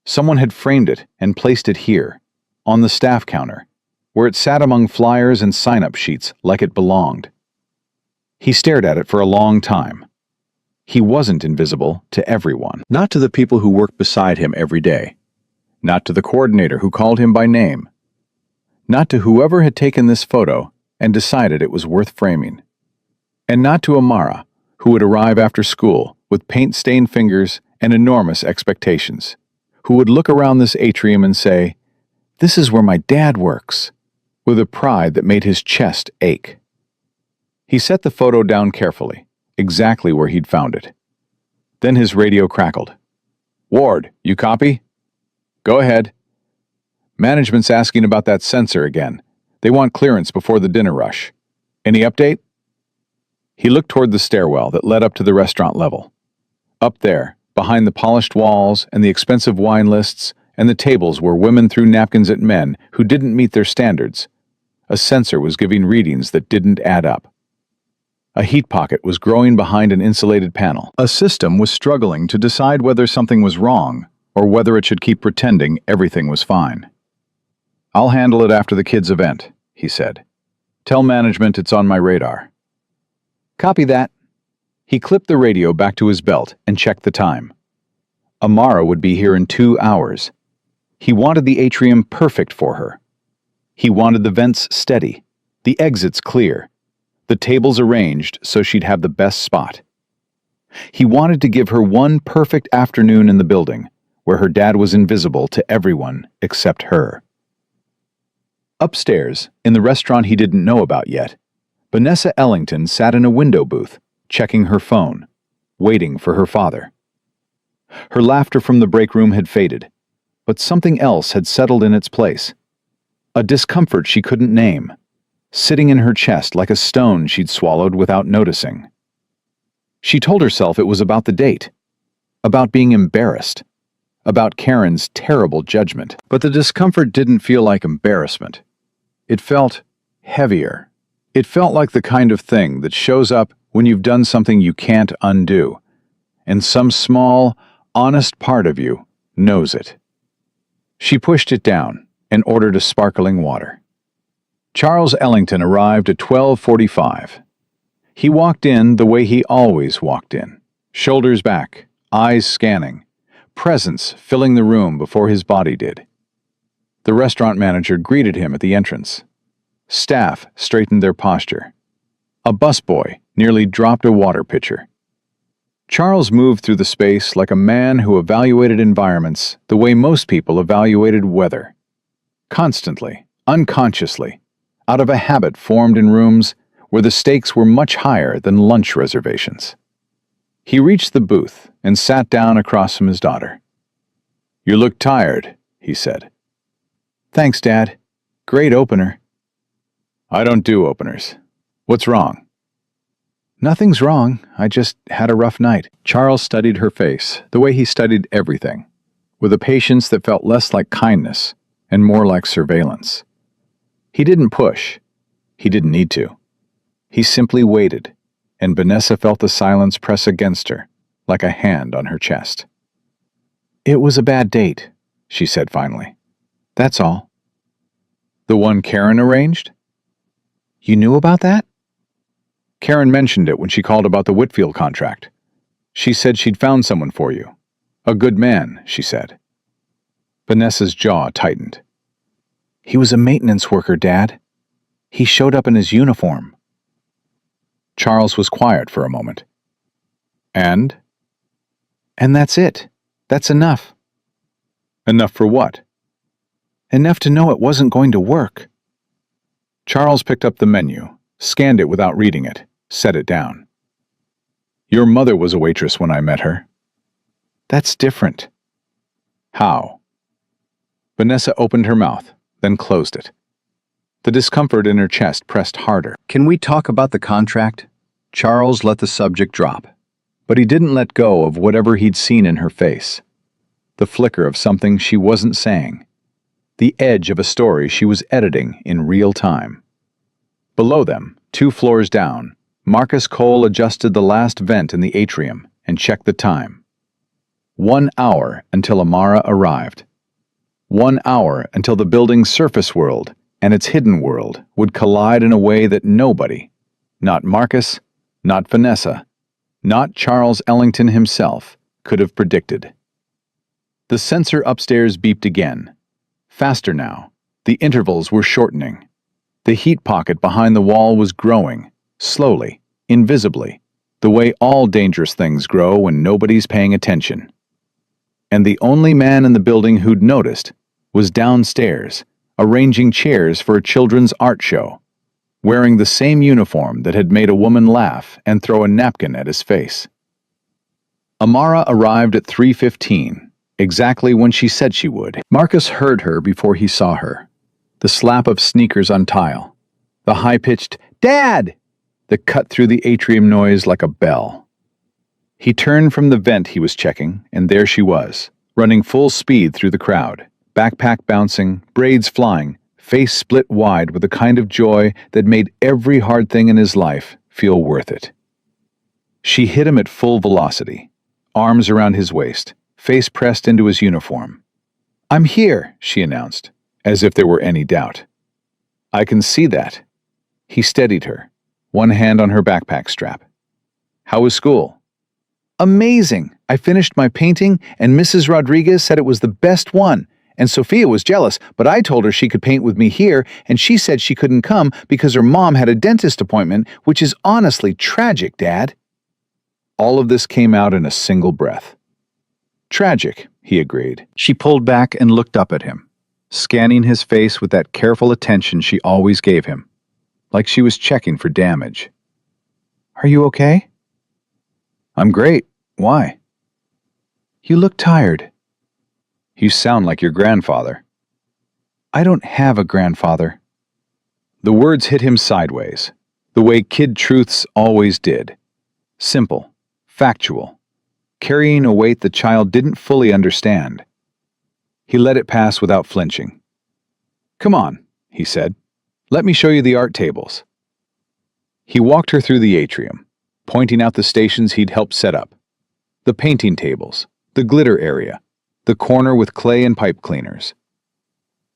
Someone had framed it and placed it here, on the staff counter, where it sat among flyers and sign-up sheets like it belonged. He stared at it for a long time. He wasn't invisible to everyone. Not to the people who worked beside him every day. Not to the coordinator who called him by name. Not to whoever had taken this photo and decided it was worth framing. And not to Amara, who would arrive after school with paint-stained fingers and enormous expectations, who would look around this atrium and say, "This is where my dad works," with a pride that made his chest ache. He set the photo down carefully, exactly where he'd found it. Then his radio crackled. "Ward, you copy?" "Go ahead." "Management's asking about that sensor again. They want clearance before the dinner rush. Any update?" He looked toward the stairwell that led up to the restaurant level. Up there, behind the polished walls and the expensive wine lists and the tables where women threw napkins at men who didn't meet their standards, a sensor was giving readings that didn't add up. A heat pocket was growing behind an insulated panel. A system was struggling to decide whether something was wrong or whether it should keep pretending everything was fine. "I'll handle it after the kids' event," he said. "Tell management it's on my radar." "Copy that." He clipped the radio back to his belt and checked the time. Amara would be here in 2 hours. He wanted the atrium perfect for her. He wanted the vents steady, the exits clear, the tables arranged so she'd have the best spot. He wanted to give her one perfect afternoon in the building, where her dad was invisible to everyone except her. Upstairs, in the restaurant he didn't know about yet, Vanessa Ellington sat in a window booth, checking her phone, waiting for her father. Her laughter from the break room had faded, but something else had settled in its place. A discomfort she couldn't name, sitting in her chest like a stone she'd swallowed without noticing. She told herself it was about the date, about being embarrassed, about Karen's terrible judgment. But the discomfort didn't feel like embarrassment. It felt heavier. It felt like the kind of thing that shows up when you've done something you can't undo, and some small, honest part of you knows it. She pushed it down and ordered a sparkling water. Charles Ellington arrived at 12:45. He walked in the way he always walked in, shoulders back, eyes scanning, presence filling the room before his body did. The restaurant manager greeted him at the entrance. Staff straightened their posture. A busboy nearly dropped a water pitcher. Charles moved through the space like a man who evaluated environments the way most people evaluated weather. Constantly, unconsciously, out of a habit formed in rooms where the stakes were much higher than lunch reservations. He reached the booth and sat down across from his daughter. "You look tired," he said. "Thanks, Dad. Great opener." "I don't do openers. What's wrong?" "Nothing's wrong. I just had a rough night." Charles studied her face, the way he studied everything, with a patience that felt less like kindness and more like surveillance. He didn't push. He didn't need to. He simply waited, and Vanessa felt the silence press against her, like a hand on her chest. "It was a bad date," she said finally. "That's all." "The one Karen arranged?" "You knew about that?" "Karen mentioned it when she called about the Whitfield contract. She said she'd found someone for you. A good man," she said. Vanessa's jaw tightened. "He was a maintenance worker, Dad. He showed up in his uniform." Charles was quiet for a moment. "And?" "And that's it. That's enough." "Enough for what?" "Enough to know it wasn't going to work." Charles picked up the menu, scanned it without reading it, set it down. "Your mother was a waitress when I met her." "That's different." "How?" Vanessa opened her mouth, then closed it. The discomfort in her chest pressed harder. "Can we talk about the contract?" Charles let the subject drop, but he didn't let go of whatever he'd seen in her face. The flicker of something she wasn't saying. The edge of a story she was editing in real time. Below them, 2 floors down, Marcus Cole adjusted the last vent in the atrium and checked the time. 1 hour until Amara arrived. 1 hour until the building's surface world and its hidden world would collide in a way that nobody, not Marcus, not Vanessa, not Charles Ellington himself, could have predicted. The sensor upstairs beeped again. Faster now. The intervals were shortening. The heat pocket behind the wall was growing, slowly, invisibly, the way all dangerous things grow when nobody's paying attention. And the only man in the building who'd noticed was downstairs, arranging chairs for a children's art show, wearing the same uniform that had made a woman laugh and throw a napkin at his face. Amara arrived at 3:15, exactly when she said she would. Marcus heard her before he saw her. The slap of sneakers on tile, the high-pitched "Dad!" that cut through the atrium noise like a bell. He turned from the vent he was checking, and there she was, running full speed through the crowd, backpack bouncing, braids flying, face split wide with a kind of joy that made every hard thing in his life feel worth it. She hit him at full velocity, arms around his waist, face pressed into his uniform. "I'm here," she announced, as if there were any doubt. "I can see that." He steadied her, one hand on her backpack strap. "How was school?" "Amazing! I finished my painting, and Mrs. Rodriguez said it was the best one, and Sophia was jealous, but I told her she could paint with me here, and she said she couldn't come because her mom had a dentist appointment, which is honestly tragic, Dad." All of this came out in a single breath. "Tragic," he agreed. She pulled back and looked up at him, scanning his face with that careful attention she always gave him, like she was checking for damage. "Are you okay?" "I'm great. Why?" "You look tired." "You sound like your grandfather." "I don't have a grandfather." The words hit him sideways, the way kid truths always did. Simple, factual, carrying a weight the child didn't fully understand. He let it pass without flinching. "Come on," he said. "Let me show you the art tables." He walked her through the atrium, pointing out the stations he'd helped set up. The painting tables, the glitter area, the corner with clay and pipe cleaners.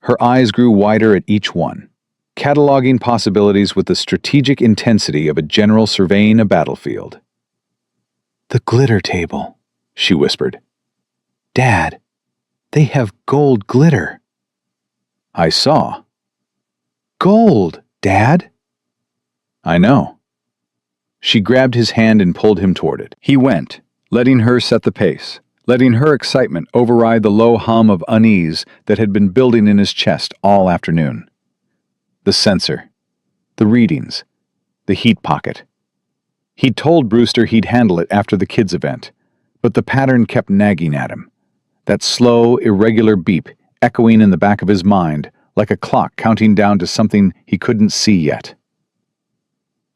Her eyes grew wider at each one, cataloging possibilities with the strategic intensity of a general surveying a battlefield. "The glitter table," she whispered. "Dad, they have gold glitter." "I saw." "Gold, Dad." "I know." She grabbed his hand and pulled him toward it. He went, letting her set the pace, letting her excitement override the low hum of unease that had been building in his chest all afternoon. The sensor, the readings, the heat pocket. He'd told Brewster he'd handle it after the kids' event, but the pattern kept nagging at him. That slow, irregular beep echoing in the back of his mind like a clock counting down to something he couldn't see yet.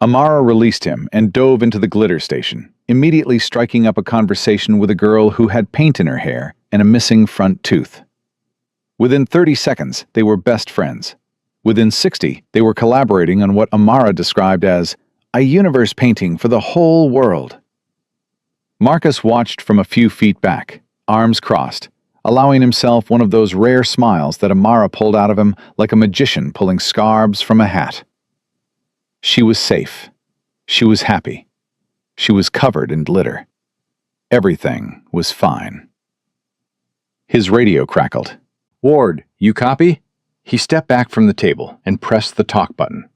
Amara released him and dove into the glitter station, immediately striking up a conversation with a girl who had paint in her hair and a missing front tooth. Within 30 seconds, they were best friends. Within 60, they were collaborating on what Amara described as a universe painting for the whole world. Marcus watched from a few feet back, arms crossed, allowing himself one of those rare smiles that Amara pulled out of him like a magician pulling scabs from a hat. She was safe. She was happy. She was covered in glitter. Everything was fine. His radio crackled. "Ward, you copy?" He stepped back from the table and pressed the talk button.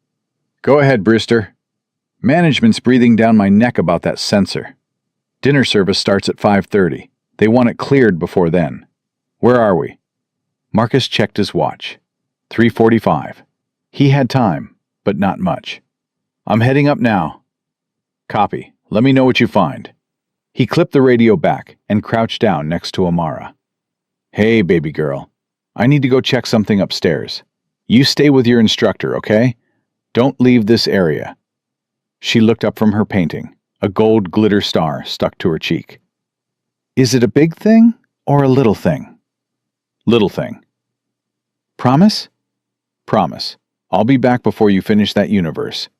"Go ahead, Brewster. Management's breathing down my neck about that sensor. Dinner service starts at 5:30. They want it cleared before then. Where are we?" Marcus checked his watch. 3:45. He had time, but not much. "I'm heading up now." "Copy. Let me know what you find." He clipped the radio back and crouched down next to Amara. "Hey, baby girl. I need to go check something upstairs. You stay with your instructor, okay? Don't leave this area." She looked up from her painting, a gold glitter star stuck to her cheek. "Is it a big thing or a little thing?" "Little thing." "Promise?" "Promise. I'll be back before you finish that universe."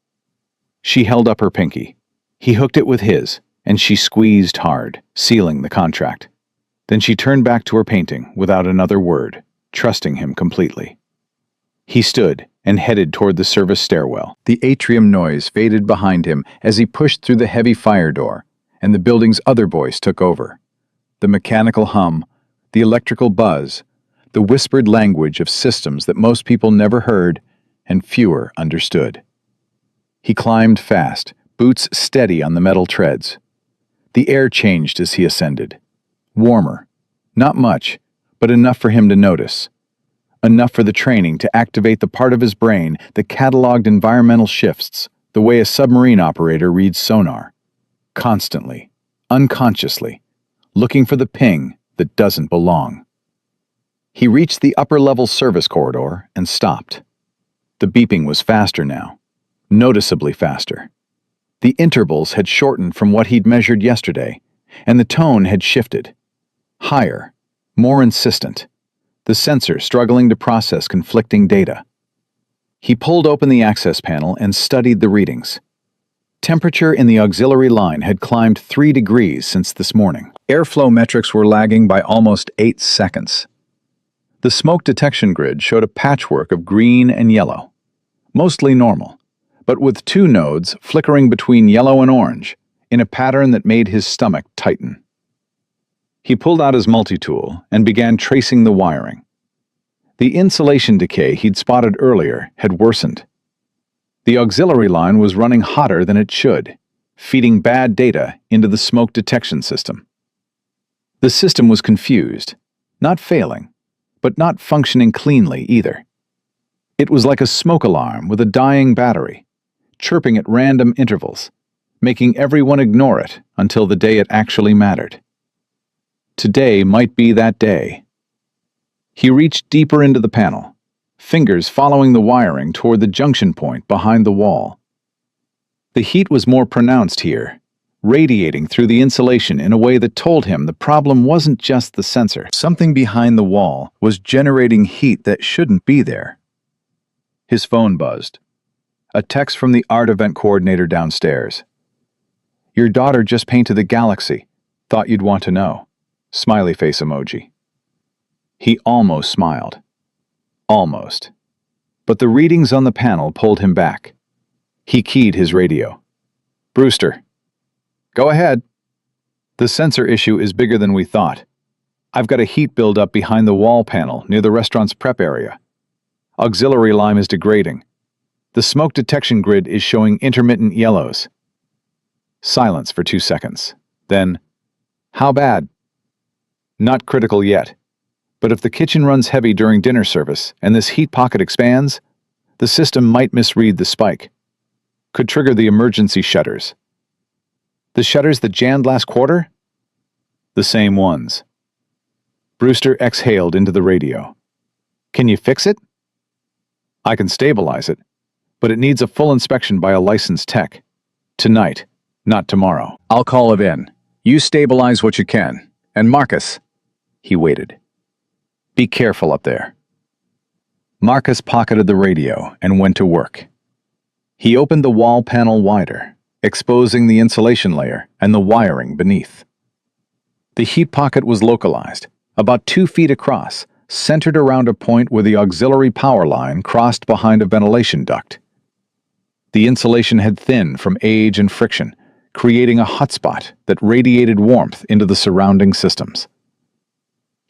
She held up her pinky. He hooked it with his, and she squeezed hard, sealing the contract. Then she turned back to her painting without another word, trusting him completely. He stood and headed toward the service stairwell. The atrium noise faded behind him as he pushed through the heavy fire door, and the building's other voice took over. The mechanical hum, the electrical buzz, the whispered language of systems that most people never heard and fewer understood. He climbed fast, boots steady on the metal treads. The air changed as he ascended. Warmer. Not much, but enough for him to notice. Enough for the training to activate the part of his brain that cataloged environmental shifts, the way a submarine operator reads sonar. Constantly, unconsciously, looking for the ping that doesn't belong. He reached the upper-level service corridor and stopped. The beeping was faster now, noticeably faster. The intervals had shortened from what he'd measured yesterday, and the tone had shifted. Higher, more insistent, the sensor struggling to process conflicting data. He pulled open the access panel and studied the readings. Temperature in the auxiliary line had climbed 3 degrees since this morning. Airflow metrics were lagging by almost 8 seconds. The smoke detection grid showed a patchwork of green and yellow, mostly normal, but with 2 nodes flickering between yellow and orange in a pattern that made his stomach tighten. He pulled out his multi-tool and began tracing the wiring. The insulation decay he'd spotted earlier had worsened. The auxiliary line was running hotter than it should, feeding bad data into the smoke detection system. The system was confused, not failing, but not functioning cleanly either. It was like a smoke alarm with a dying battery, chirping at random intervals, making everyone ignore it until the day it actually mattered. Today might be that day. He reached deeper into the panel, fingers following the wiring toward the junction point behind the wall. The heat was more pronounced here, radiating through the insulation in a way that told him the problem wasn't just the sensor. Something behind the wall was generating heat that shouldn't be there. His phone buzzed. A text from the art event coordinator downstairs. "Your daughter just painted the galaxy. Thought you'd want to know." Smiley face emoji. He almost smiled. Almost. But the readings on the panel pulled him back. He keyed his radio. "Brewster." "Go ahead." "The sensor issue is bigger than we thought. I've got a heat buildup behind the wall panel near the restaurant's prep area. Auxiliary line is degrading. The smoke detection grid is showing intermittent yellows." Silence for 2 seconds. Then, "How bad?" "Not critical yet. But if the kitchen runs heavy during dinner service and this heat pocket expands, the system might misread the spike. Could trigger the emergency shutters." "The shutters that jammed last quarter?" "The same ones." Brewster exhaled into the radio. "Can you fix it?" "I can stabilize it, but it needs a full inspection by a licensed tech. Tonight, not tomorrow." "I'll call it in. You stabilize what you can. And Marcus." He waited. "Be careful up there." Marcus pocketed the radio and went to work. He opened the wall panel wider, exposing the insulation layer and the wiring beneath. The heat pocket was localized, about 2 feet across, centered around a point where the auxiliary power line crossed behind a ventilation duct. The insulation had thinned from age and friction, creating a hotspot that radiated warmth into the surrounding systems.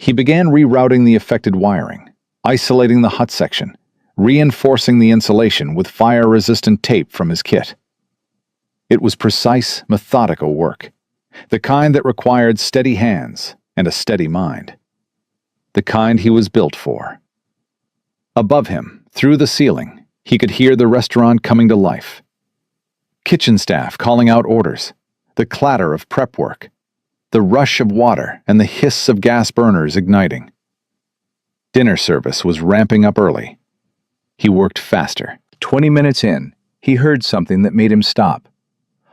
He began rerouting the affected wiring, isolating the hot section, reinforcing the insulation with fire-resistant tape from his kit. It was precise, methodical work, the kind that required steady hands and a steady mind. The kind he was built for. Above him, through the ceiling, he could hear the restaurant coming to life. Kitchen staff calling out orders, the clatter of prep work, the rush of water and the hiss of gas burners igniting. Dinner service was ramping up early. He worked faster. 20 minutes in, he heard something that made him stop.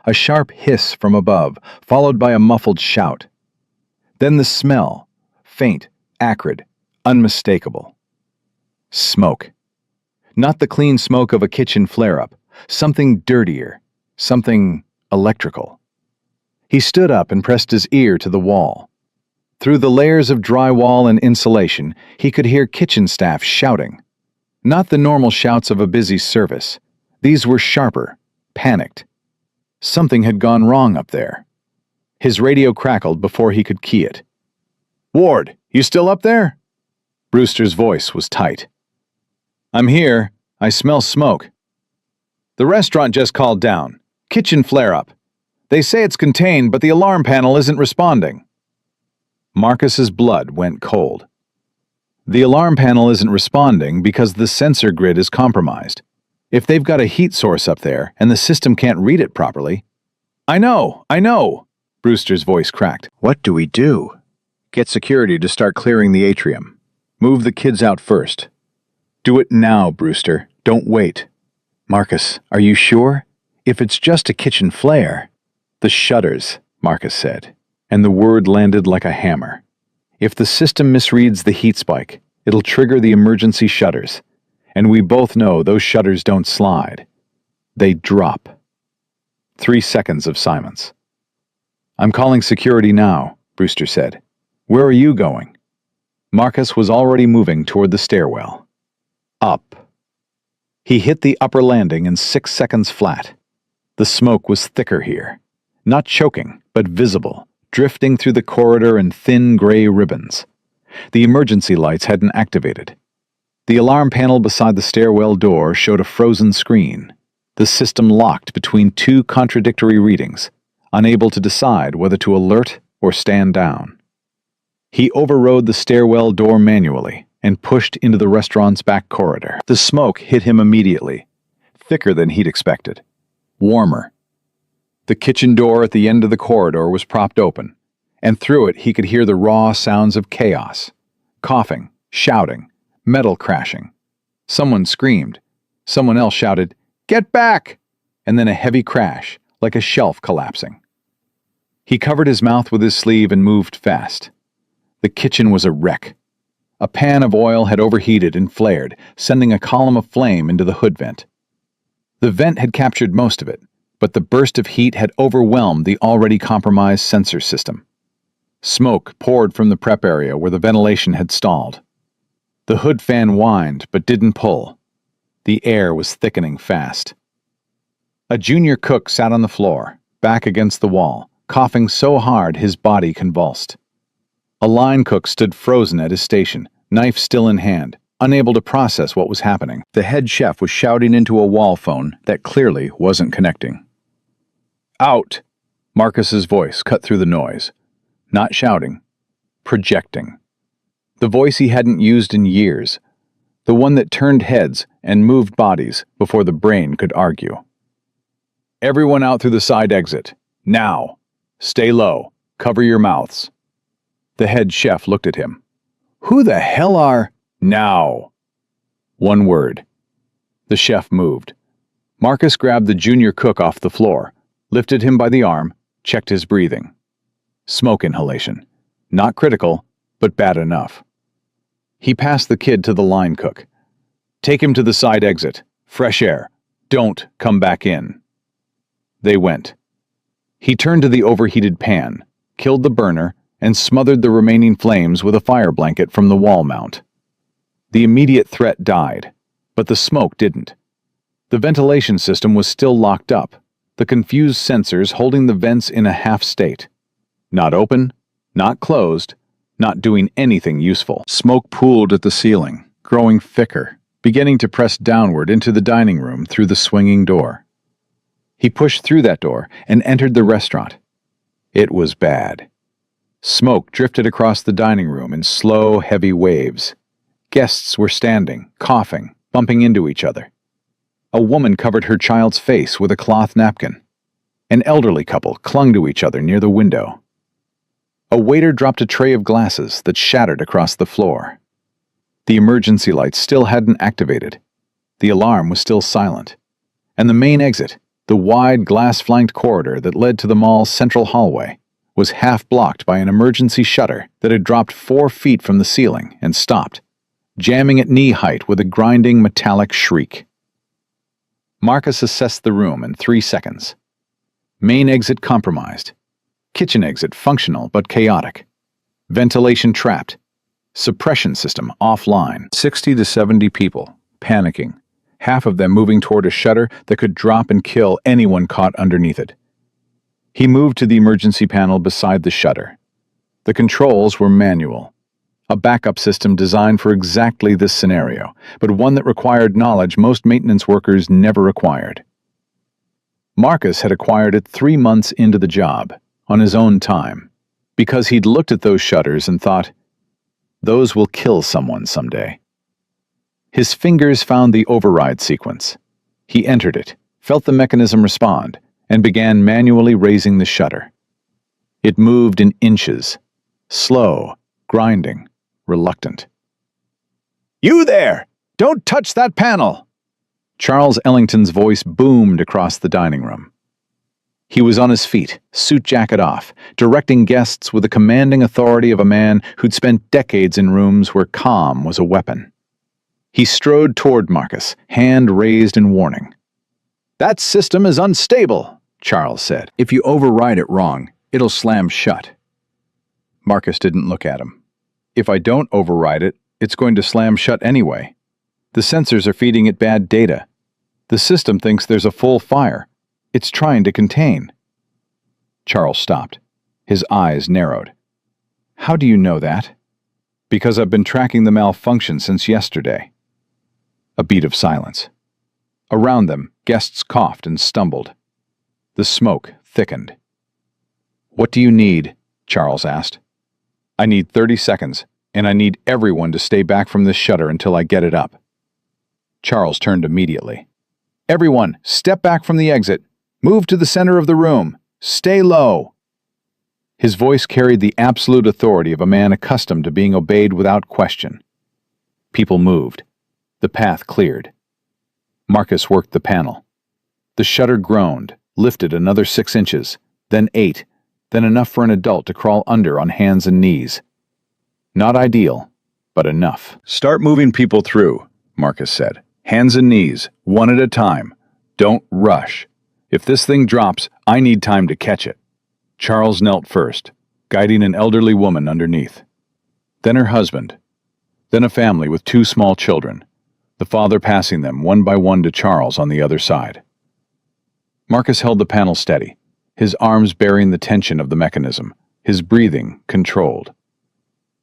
A sharp hiss from above, followed by a muffled shout. Then the smell, faint, acrid, unmistakable. Smoke. Not the clean smoke of a kitchen flare-up, something dirtier, something electrical. He stood up and pressed his ear to the wall. Through the layers of drywall and insulation, he could hear kitchen staff shouting. Not the normal shouts of a busy service. These were sharper, panicked. Something had gone wrong up there. His radio crackled before he could key it. "Ward, you still up there?" Brewster's voice was tight. "I'm here. I smell smoke." "The restaurant just called down. Kitchen flare-up. They say it's contained, but the alarm panel isn't responding." Marcus's blood went cold. The alarm panel isn't responding because the sensor grid is compromised. If they've got a heat source up there and the system can't read it properly... I know, Brewster's voice cracked. "What do we do?" "Get security to start clearing the atrium. Move the kids out first." "Do it now, Brewster. Don't wait." "Marcus, are you sure? If it's just a kitchen flare..." "The shutters," Marcus said, and the word landed like a hammer. "If the system misreads the heat spike, it'll trigger the emergency shutters. And we both know those shutters don't slide. They drop." 3 seconds of silence. "I'm calling security now," Brewster said. "Where are you going?" Marcus was already moving toward the stairwell. Up. He hit the upper landing in 6 seconds flat. The smoke was thicker here. Not choking, but visible, drifting through the corridor in thin gray ribbons. The emergency lights hadn't activated. The alarm panel beside the stairwell door showed a frozen screen. The system locked between 2 contradictory readings, unable to decide whether to alert or stand down. He overrode the stairwell door manually and pushed into the restaurant's back corridor. The smoke hit him immediately, thicker than he'd expected. Warmer. The kitchen door at the end of the corridor was propped open, and through it he could hear the raw sounds of chaos. Coughing, shouting, metal crashing. Someone screamed. Someone else shouted, "Get back!" And then a heavy crash, like a shelf collapsing. He covered his mouth with his sleeve and moved fast. The kitchen was a wreck. A pan of oil had overheated and flared, sending a column of flame into the hood vent. The vent had captured most of it, but the burst of heat had overwhelmed the already compromised sensor system. Smoke poured from the prep area where the ventilation had stalled. The hood fan whined but didn't pull. The air was thickening fast. A junior cook sat on the floor, back against the wall, coughing so hard his body convulsed. A line cook stood frozen at his station, knife still in hand, unable to process what was happening. The head chef was shouting into a wall phone that clearly wasn't connecting. "Out!" Marcus's voice cut through the noise. Not shouting, projecting. The voice he hadn't used in years. The one that turned heads and moved bodies before the brain could argue. "Everyone out through the side exit. Now! Stay low. Cover your mouths." The head chef looked at him. "Who the hell are—" "Now!" One word. The chef moved. Marcus grabbed the junior cook off the floor, lifted him by the arm, checked his breathing. Smoke inhalation. Not critical, but bad enough. He passed the kid to the line cook. "Take him to the side exit. Fresh air. Don't come back in." They went. He turned to the overheated pan, killed the burner, and smothered the remaining flames with a fire blanket from the wall mount. The immediate threat died, but the smoke didn't. The ventilation system was still locked up, the confused sensors holding the vents in a half state. Not open, not closed, not doing anything useful. Smoke pooled at the ceiling, growing thicker, beginning to press downward into the dining room through the swinging door. He pushed through that door and entered the restaurant. It was bad. Smoke drifted across the dining room in slow, heavy waves. Guests were standing, coughing, bumping into each other. A woman covered her child's face with a cloth napkin. An elderly couple clung to each other near the window. A waiter dropped a tray of glasses that shattered across the floor. The emergency lights still hadn't activated. The alarm was still silent. And the main exit, the wide glass-flanked corridor that led to the mall's central hallway, was half blocked by an emergency shutter that had dropped 4 feet from the ceiling and stopped, jamming at knee height with a grinding metallic shriek. Marcus assessed the room in 3 seconds. Main exit compromised. Kitchen exit functional but chaotic. Ventilation trapped. Suppression system offline. 60 to 70 people, panicking, half of them moving toward a shutter that could drop and kill anyone caught underneath it. He moved to the emergency panel beside the shutter. The controls were manual. A backup system designed for exactly this scenario, but one that required knowledge most maintenance workers never acquired. Marcus had acquired it 3 months into the job, on his own time, because he'd looked at those shutters and thought, those will kill someone someday. His fingers found the override sequence. He entered it, felt the mechanism respond, and began manually raising the shutter. It moved in inches, slow, grinding, reluctant. "You there! Don't touch that panel!" Charles Ellington's voice boomed across the dining room. He was on his feet, suit jacket off, directing guests with the commanding authority of a man who'd spent decades in rooms where calm was a weapon. He strode toward Marcus, hand raised in warning. "That system is unstable," Charles said. "If you override it wrong, it'll slam shut." Marcus didn't look at him. "If I don't override it, it's going to slam shut anyway. The sensors are feeding it bad data. The system thinks there's a full fire. It's trying to contain." Charles stopped. His eyes narrowed. "How do you know that?" "Because I've been tracking the malfunction since yesterday." A beat of silence. Around them, guests coughed and stumbled. The smoke thickened. "What do you need?" Charles asked. "I need 30 seconds, and I need everyone to stay back from this shutter until I get it up." Charles turned immediately. "Everyone, step back from the exit. Move to the center of the room. Stay low." His voice carried the absolute authority of a man accustomed to being obeyed without question. People moved. The path cleared. Marcus worked the panel. The shutter groaned, lifted another 6 inches, then 8, then enough for an adult to crawl under on hands and knees. Not ideal, but enough. "Start moving people through," Marcus said. "Hands and knees, one at a time. Don't rush. If this thing drops, I need time to catch it." Charles knelt first, guiding an elderly woman underneath. Then her husband. Then a family with 2 small children, the father passing them one by one to Charles on the other side. Marcus held the panel steady, his arms bearing the tension of the mechanism, his breathing controlled.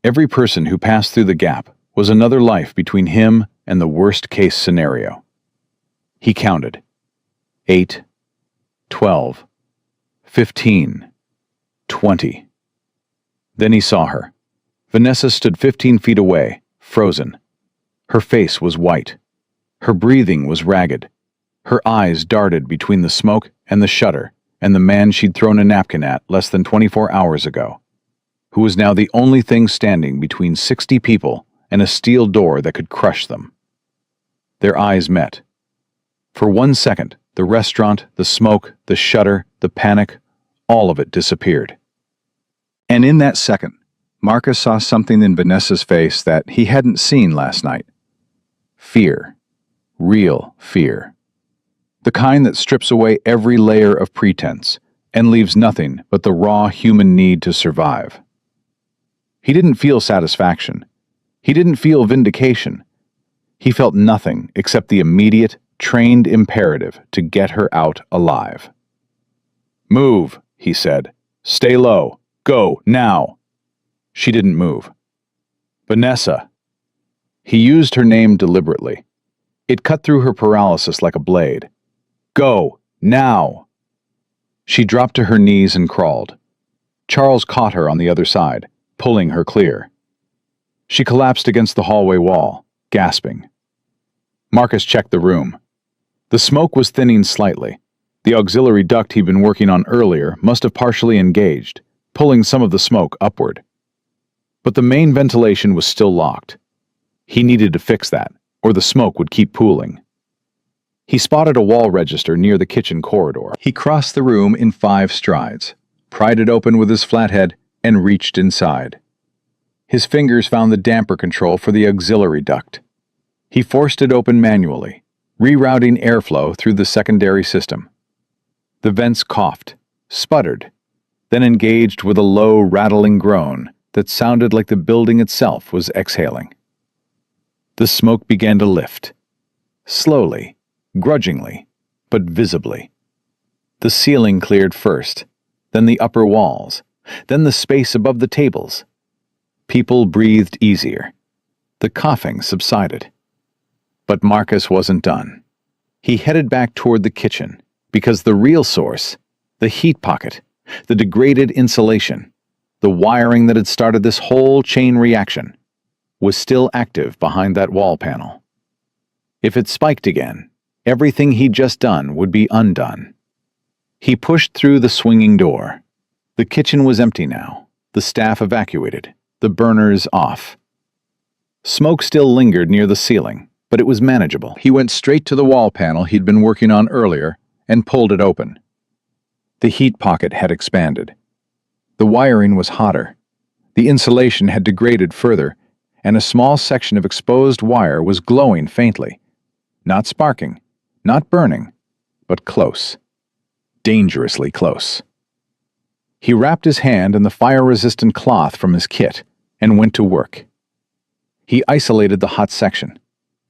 Every person who passed through the gap was another life between him and the worst-case scenario. He counted. 8, 12, 15, 20. Then he saw her. Vanessa stood 15 feet away, frozen. Her face was white. Her breathing was ragged. Her eyes darted between the smoke and the shutter and the man she'd thrown a napkin at less than 24 hours ago, who was now the only thing standing between 60 people and a steel door that could crush them. Their eyes met. For 1 second, the restaurant, the smoke, the shutter, the panic, all of it disappeared. And in that second, Marcus saw something in Vanessa's face that he hadn't seen last night. Fear. Real fear. The kind that strips away every layer of pretense and leaves nothing but the raw human need to survive. He didn't feel satisfaction. He didn't feel vindication. He felt nothing except the immediate, trained imperative to get her out alive. "Move," he said. "Stay low. Go, now." She didn't move. "Vanessa." He used her name deliberately. It cut through her paralysis like a blade. "Go, now." She dropped to her knees and crawled. Charles caught her on the other side, pulling her clear. She collapsed against the hallway wall, gasping. Marcus checked the room. The smoke was thinning slightly. The auxiliary duct he'd been working on earlier must have partially engaged, pulling some of the smoke upward. But the main ventilation was still locked. He needed to fix that, or the smoke would keep pooling. He spotted a wall register near the kitchen corridor. He crossed the room in 5 strides, pried it open with his flathead, and reached inside. His fingers found the damper control for the auxiliary duct. He forced it open manually, rerouting airflow through the secondary system. The vents coughed, sputtered, then engaged with a low, rattling groan, that sounded like the building itself was exhaling. The smoke began to lift. Slowly, grudgingly, but visibly. The ceiling cleared first, then the upper walls, then the space above the tables. People breathed easier. The coughing subsided. But Marcus wasn't done. He headed back toward the kitchen, because the real source, the heat pocket, the degraded insulation, the wiring that had started this whole chain reaction, was still active behind that wall panel. If it spiked again, everything he'd just done would be undone. He pushed through the swinging door. The kitchen was empty now, the staff evacuated, the burners off. Smoke still lingered near the ceiling, but it was manageable. He went straight to the wall panel he'd been working on earlier and pulled it open. The heat pocket had expanded. The wiring was hotter. The insulation had degraded further, and a small section of exposed wire was glowing faintly. Not sparking, not burning, but close. Dangerously close. He wrapped his hand in the fire-resistant cloth from his kit and went to work. He isolated the hot section,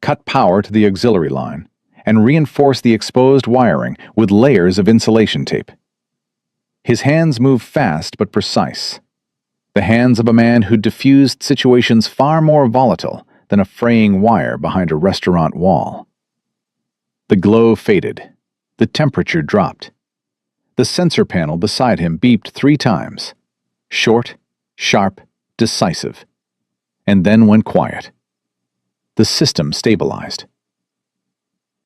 cut power to the auxiliary line, and reinforced the exposed wiring with layers of insulation tape. His hands moved fast but precise. The hands of a man who diffused situations far more volatile than a fraying wire behind a restaurant wall. The glow faded. The temperature dropped. The sensor panel beside him beeped 3 times. Short, sharp, decisive. And then went quiet. The system stabilized.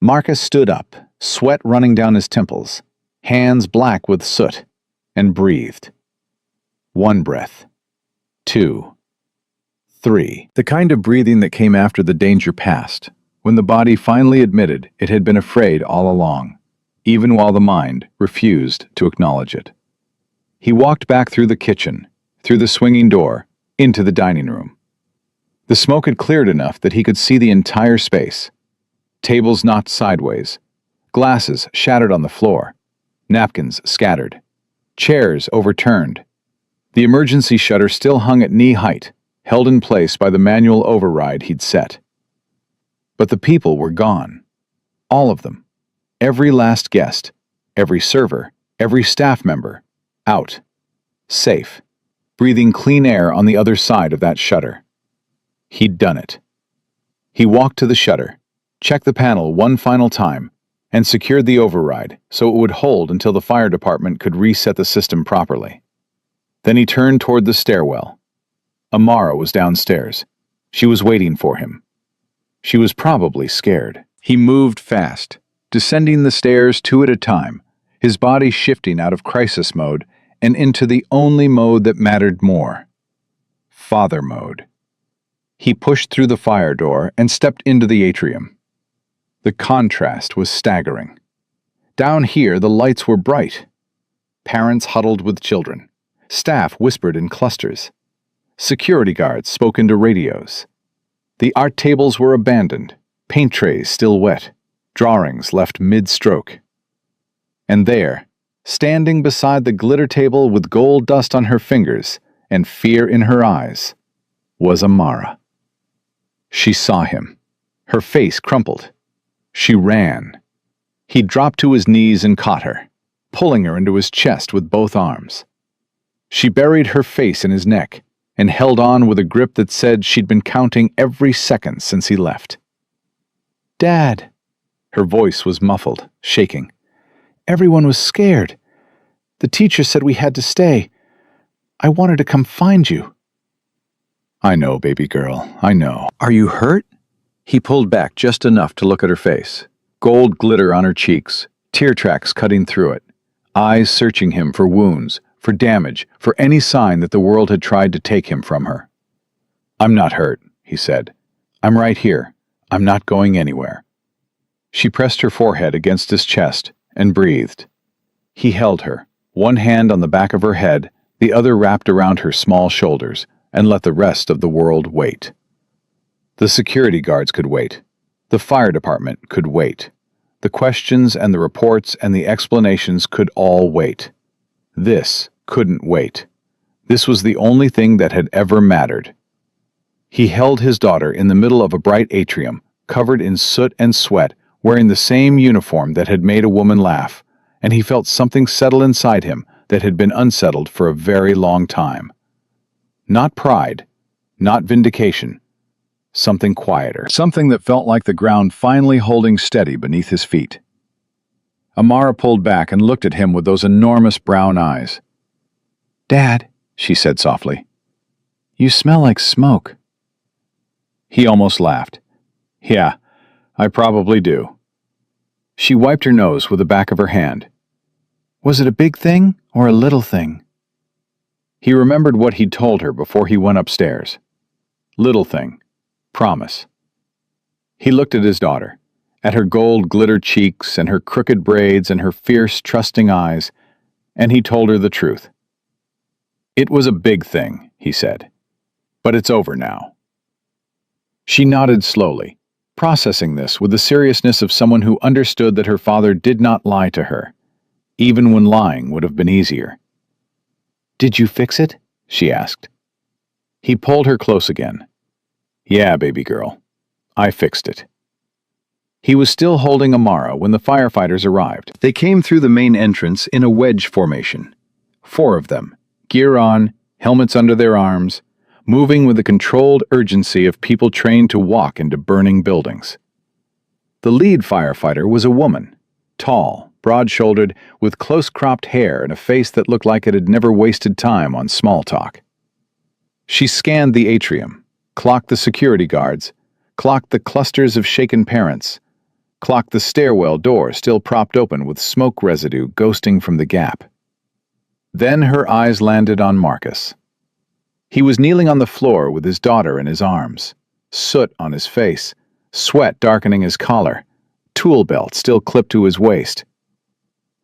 Marcus stood up, sweat running down his temples, hands black with soot, and breathed. 1 breath. 2. 3. The kind of breathing that came after the danger passed, when the body finally admitted it had been afraid all along, even while the mind refused to acknowledge it. He walked back through the kitchen, through the swinging door, into the dining room. The smoke had cleared enough that he could see the entire space. Tables knocked sideways, glasses shattered on the floor, napkins scattered, chairs overturned. The emergency shutter still hung at knee height, held in place by the manual override he'd set. But the people were gone. All of them. Every last guest, every server, every staff member, out. Safe. Breathing clean air on the other side of that shutter. He'd done it. He walked to the shutter, checked the panel one final time, and secured the override so it would hold until the fire department could reset the system properly. Then he turned toward the stairwell. Amara was downstairs. She was waiting for him. She was probably scared. He moved fast, descending the stairs 2 at a time, his body shifting out of crisis mode and into the only mode that mattered more. Father mode. He pushed through the fire door and stepped into the atrium. The contrast was staggering. Down here, the lights were bright. Parents huddled with children. Staff whispered in clusters. Security guards spoke into radios. The art tables were abandoned, paint trays still wet, drawings left mid-stroke. And there, standing beside the glitter table with gold dust on her fingers and fear in her eyes, was Amara. She saw him. Her face crumpled. She ran. He dropped to his knees and caught her, pulling her into his chest with both arms. She buried her face in his neck and held on with a grip that said she'd been counting every second since he left. "Dad." Her voice was muffled, shaking. "Everyone was scared. The teacher said we had to stay. I wanted to come find you." "I know, baby girl, I know. Are you hurt?" He pulled back just enough to look at her face. Gold glitter on her cheeks, tear tracks cutting through it, eyes searching him for wounds, for damage, for any sign that the world had tried to take him from her. "I'm not hurt," he said. "I'm right here. I'm not going anywhere." She pressed her forehead against his chest and breathed. He held her, one hand on the back of her head, the other wrapped around her small shoulders, and let the rest of the world wait. The security guards could wait. The fire department could wait. The questions and the reports and the explanations could all wait. This couldn't wait. This was the only thing that had ever mattered. He held his daughter in the middle of a bright atrium, covered in soot and sweat, wearing the same uniform that had made a woman laugh, and he felt something settle inside him that had been unsettled for a very long time. Not pride, not vindication, something quieter, something that felt like the ground finally holding steady beneath his feet. Amara pulled back and looked at him with those enormous brown eyes. "Dad," she said softly, "you smell like smoke." He almost laughed. "Yeah, I probably do." She wiped her nose with the back of her hand. "Was it a big thing or a little thing?" He remembered what he'd told her before he went upstairs. Little thing. Promise. He looked at his daughter, at her gold glitter cheeks and her crooked braids and her fierce, trusting eyes, and he told her the truth. "It was a big thing," he said, "but it's over now." She nodded slowly, processing this with the seriousness of someone who understood that her father did not lie to her, even when lying would have been easier. "Did you fix it?" she asked. He pulled her close again. "Yeah, baby girl. I fixed it." He was still holding Amara when the firefighters arrived. They came through the main entrance in a wedge formation. 4 of them, gear on, helmets under their arms, moving with the controlled urgency of people trained to walk into burning buildings. The lead firefighter was a woman, tall, broad-shouldered, with close-cropped hair and a face that looked like it had never wasted time on small talk. She scanned the atrium, clocked the security guards, clocked the clusters of shaken parents, clocked the stairwell door still propped open with smoke residue ghosting from the gap. Then her eyes landed on Marcus. He was kneeling on the floor with his daughter in his arms, soot on his face, sweat darkening his collar, tool belt still clipped to his waist.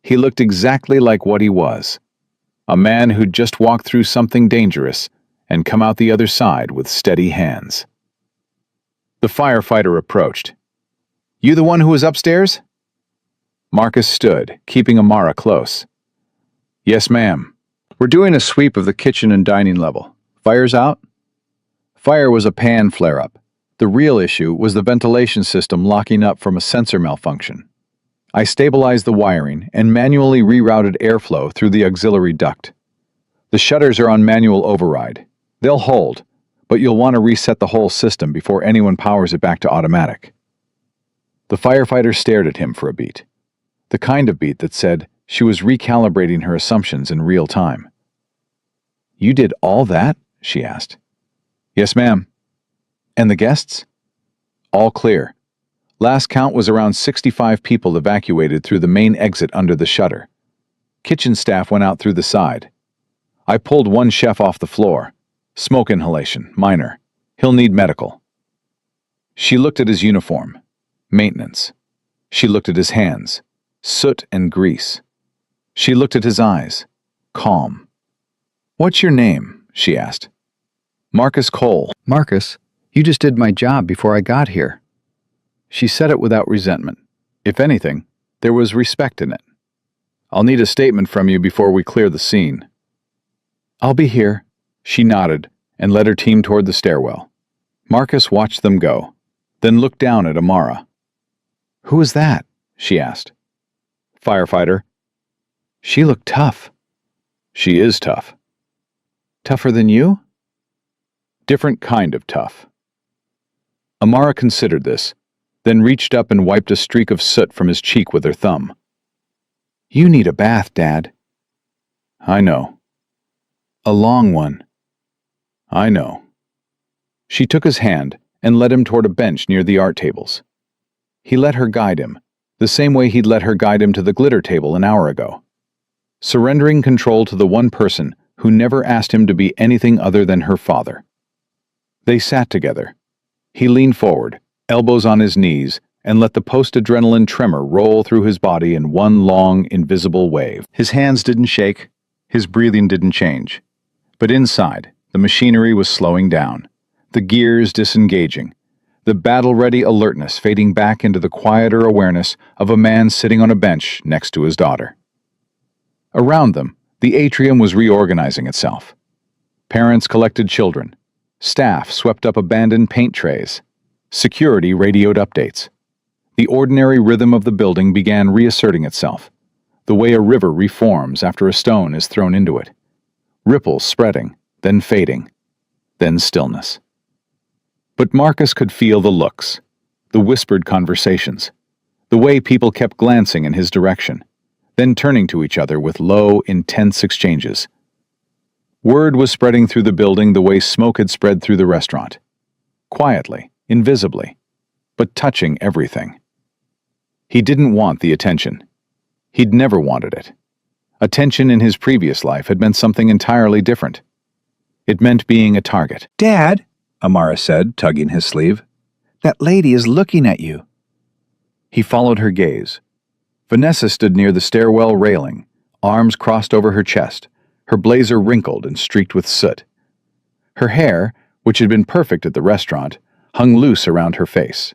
He looked exactly like what he was, a man who'd just walked through something dangerous and come out the other side with steady hands. The firefighter approached. "You the one who was upstairs?" Marcus stood, keeping Amara close. "Yes, ma'am. We're doing a sweep of the kitchen and dining level. Fire's out?" Fire was a pan flare-up. The real issue was the ventilation system locking up from a sensor malfunction. I stabilized the wiring and manually rerouted airflow through the auxiliary duct. The shutters are on manual override. They'll hold, but you'll want to reset the whole system before anyone powers it back to automatic. The firefighter stared at him for a beat. The kind of beat that said she was recalibrating her assumptions in real time. "You did all that?" she asked. "Yes, ma'am." "And the guests?" "All clear. Last count was around 65 people evacuated through the main exit under the shutter. Kitchen staff went out through the side. I pulled one chef off the floor. Smoke inhalation, minor. He'll need medical." She looked at his uniform. Maintenance. She looked at his hands. Soot and grease. She looked at his eyes. Calm. "What's your name?" she asked. "Marcus Cole." "Marcus, you just did my job before I got here." She said it without resentment. If anything, there was respect in it. "I'll need a statement from you before we clear the scene." "I'll be here." She nodded and led her team toward the stairwell. Marcus watched them go, then looked down at Amara. "Who is that?" she asked. "Firefighter." "She looked tough." "She is tough." "Tougher than you?" "Different kind of tough." Amara considered this, then reached up and wiped a streak of soot from his cheek with her thumb. "You need a bath, Dad." "I know." "A long one." "I know." She took his hand and led him toward a bench near the art tables. He let her guide him, the same way he'd let her guide him to the glitter table an hour ago, surrendering control to the one person who never asked him to be anything other than her father. They sat together. He leaned forward, elbows on his knees, and let the post-adrenaline tremor roll through his body in one long, invisible wave. His hands didn't shake, his breathing didn't change. But inside, the machinery was slowing down, the gears disengaging, the battle-ready alertness fading back into the quieter awareness of a man sitting on a bench next to his daughter. Around them, the atrium was reorganizing itself. Parents collected children. Staff swept up abandoned paint trays. Security radioed updates. The ordinary rhythm of the building began reasserting itself, the way a river reforms after a stone is thrown into it. Ripples spreading, then fading, then stillness. But Marcus could feel the looks, the whispered conversations, the way people kept glancing in his direction, then turning to each other with low, intense exchanges. Word was spreading through the building the way smoke had spread through the restaurant. Quietly, invisibly, but touching everything. He didn't want the attention. He'd never wanted it. Attention in his previous life had meant something entirely different. It meant being a target. "Dad," Amara said, tugging his sleeve, "that lady is looking at you." He followed her gaze. Vanessa stood near the stairwell railing, arms crossed over her chest, her blazer wrinkled and streaked with soot. Her hair, which had been perfect at the restaurant, hung loose around her face.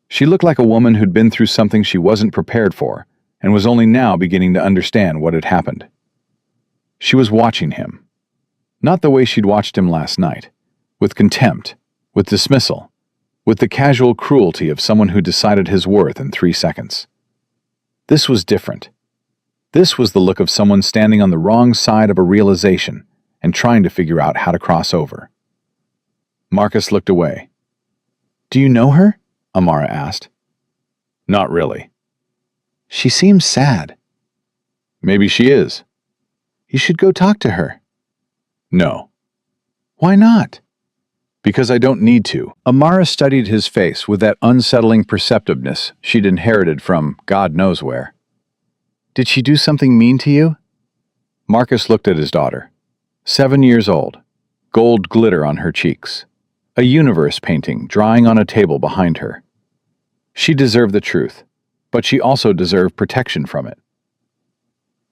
She looked like a woman who'd been through something she wasn't prepared for and was only now beginning to understand what had happened. She was watching him. Not the way she'd watched him last night, with contempt, with dismissal, with the casual cruelty of someone who decided his worth in 3 seconds. This was different. This was the look of someone standing on the wrong side of a realization and trying to figure out how to cross over. Marcus looked away. "Do you know her?" Amara asked. Not really. "She seems sad." Maybe she is. "You should go talk to her." No. "Why not?" Because I don't need to. Amara studied his face with that unsettling perceptiveness she'd inherited from God knows where. "Did she do something mean to you?" Marcus looked at his daughter. 7 years old, gold glitter on her cheeks, a universe painting drying on a table behind her. She deserved the truth, but she also deserved protection from it.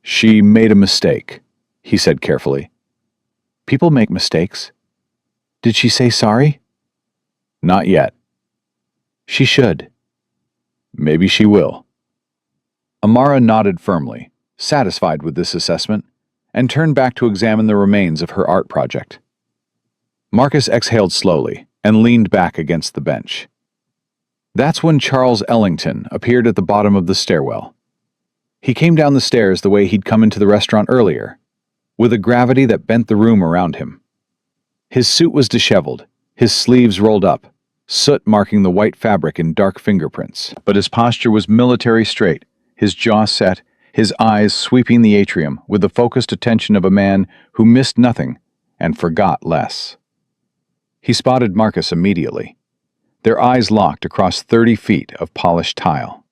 She made a mistake, he said carefully. "People make mistakes." "Did she say sorry?" Not yet. "She should." Maybe she will. Amara nodded firmly, satisfied with this assessment, and turned back to examine the remains of her art project. Marcus exhaled slowly and leaned back against the bench. That's when Charles Ellington appeared at the bottom of the stairwell. He came down the stairs the way he'd come into the restaurant earlier, with a gravity that bent the room around him. His suit was disheveled, his sleeves rolled up, soot marking the white fabric in dark fingerprints. But his posture was military straight, his jaw set, his eyes sweeping the atrium with the focused attention of a man who missed nothing and forgot less. He spotted Marcus immediately. Their eyes locked across 30 feet of polished tile.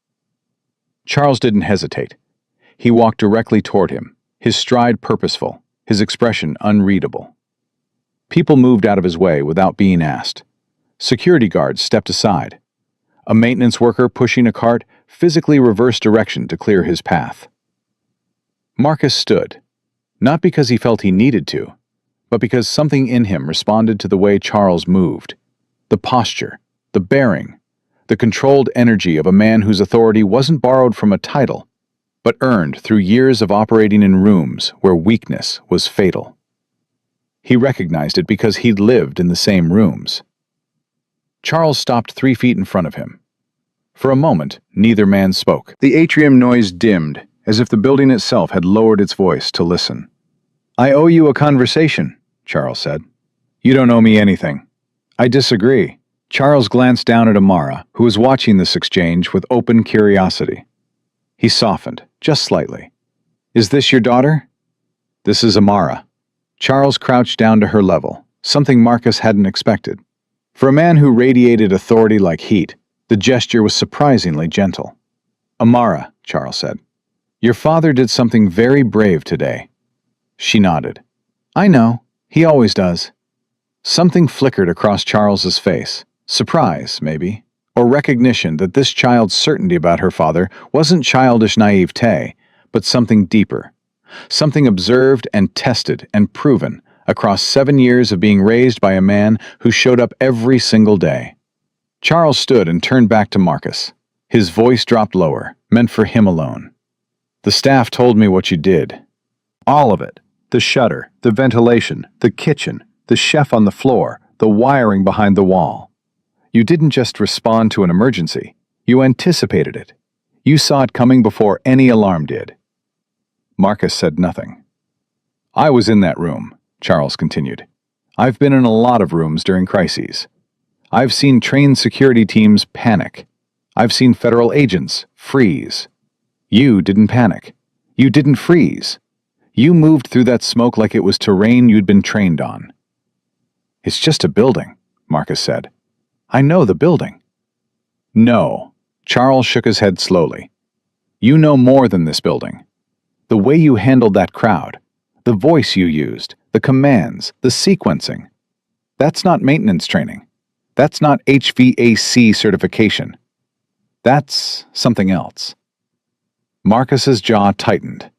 Charles didn't hesitate. He walked directly toward him, his stride purposeful, his expression unreadable. People moved out of his way without being asked. Security guards stepped aside. A maintenance worker pushing a cart physically reversed direction to clear his path. Marcus stood, not because he felt he needed to, but because something in him responded to the way Charles moved, the posture, the bearing, the controlled energy of a man whose authority wasn't borrowed from a title, but earned through years of operating in rooms where weakness was fatal. He recognized it because he'd lived in the same rooms. Charles stopped 3 feet in front of him. For a moment, neither man spoke. The atrium noise dimmed, as if the building itself had lowered its voice to listen. "I owe you a conversation," Charles said. "You don't owe me anything." "I disagree." Charles glanced down at Amara, who was watching this exchange with open curiosity. He softened, just slightly. "Is this your daughter?" "This is Amara." Charles crouched down to her level, something Marcus hadn't expected. For a man who radiated authority like heat, the gesture was surprisingly gentle. "Amara," Charles said, "your father did something very brave today." She nodded. "I know. He always does." Something flickered across Charles's face. Surprise, maybe, or recognition that this child's certainty about her father wasn't childish naivete, but something deeper. Something observed and tested and proven across 7 years of being raised by a man who showed up every single day. Charles stood and turned back to Marcus. His voice dropped lower, meant for him alone. "The staff told me what you did. All of it. The shutter, the ventilation, the kitchen, the chef on the floor, the wiring behind the wall. You didn't just respond to an emergency. You anticipated it. You saw it coming before any alarm did. Marcus said nothing. I was in that room, Charles continued. I've been in a lot of rooms during crises. I've seen trained security teams panic. I've seen federal agents freeze. You didn't panic. You didn't freeze. You moved through that smoke like it was terrain you'd been trained on. It's just a building, Marcus said. I know the building. No, Charles shook his head slowly. You know more than this building. The way you handled that crowd, the voice you used, the commands, the sequencing. That's not maintenance training. That's not HVAC certification. That's something else. Marcus's jaw tightened,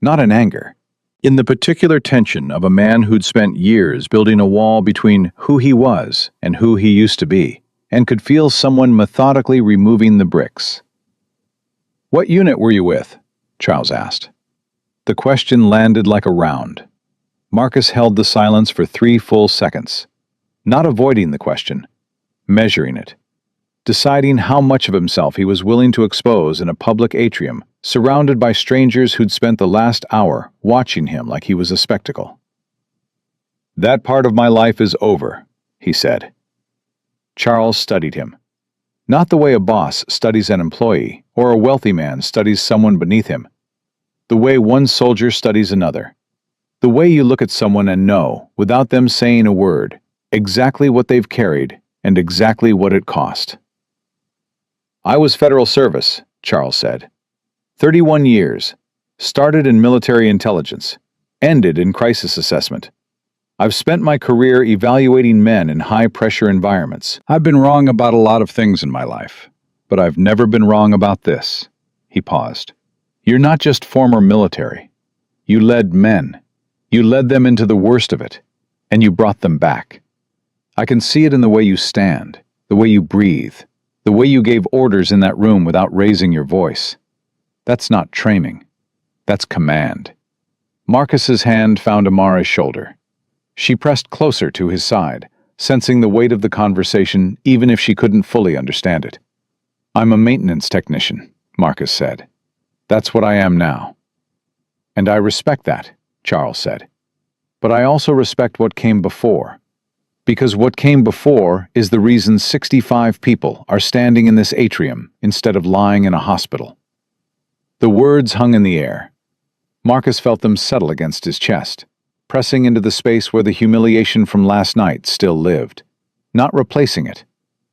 not in anger, in the particular tension of a man who'd spent years building a wall between who he was and who he used to be, and could feel someone methodically removing the bricks. What unit were you with? Charles asked. The question landed like a round. Marcus held the silence for 3 full seconds, not avoiding the question, measuring it, deciding how much of himself he was willing to expose in a public atrium, surrounded by strangers who'd spent the last hour watching him like he was a spectacle. That part of my life is over, he said. Charles studied him. Not the way a boss studies an employee or a wealthy man studies someone beneath him. The way one soldier studies another. The way you look at someone and know, without them saying a word, exactly what they've carried and exactly what it cost. I was federal service, Charles said. 31 years. Started in military intelligence. Ended in crisis assessment. I've spent my career evaluating men in high-pressure environments. I've been wrong about a lot of things in my life, but I've never been wrong about this. He paused. You're not just former military. You led men. You led them into the worst of it, and you brought them back. I can see it in the way you stand, the way you breathe, the way you gave orders in that room without raising your voice. That's not training. That's command. Marcus's hand found Amara's shoulder. She pressed closer to his side, sensing the weight of the conversation even if she couldn't fully understand it. I'm a maintenance technician, Marcus said. That's what I am now. And I respect that, Charles said. But I also respect what came before. Because what came before is the reason 65 people are standing in this atrium instead of lying in a hospital. The words hung in the air. Marcus felt them settle against his chest, pressing into the space where the humiliation from last night still lived, not replacing it,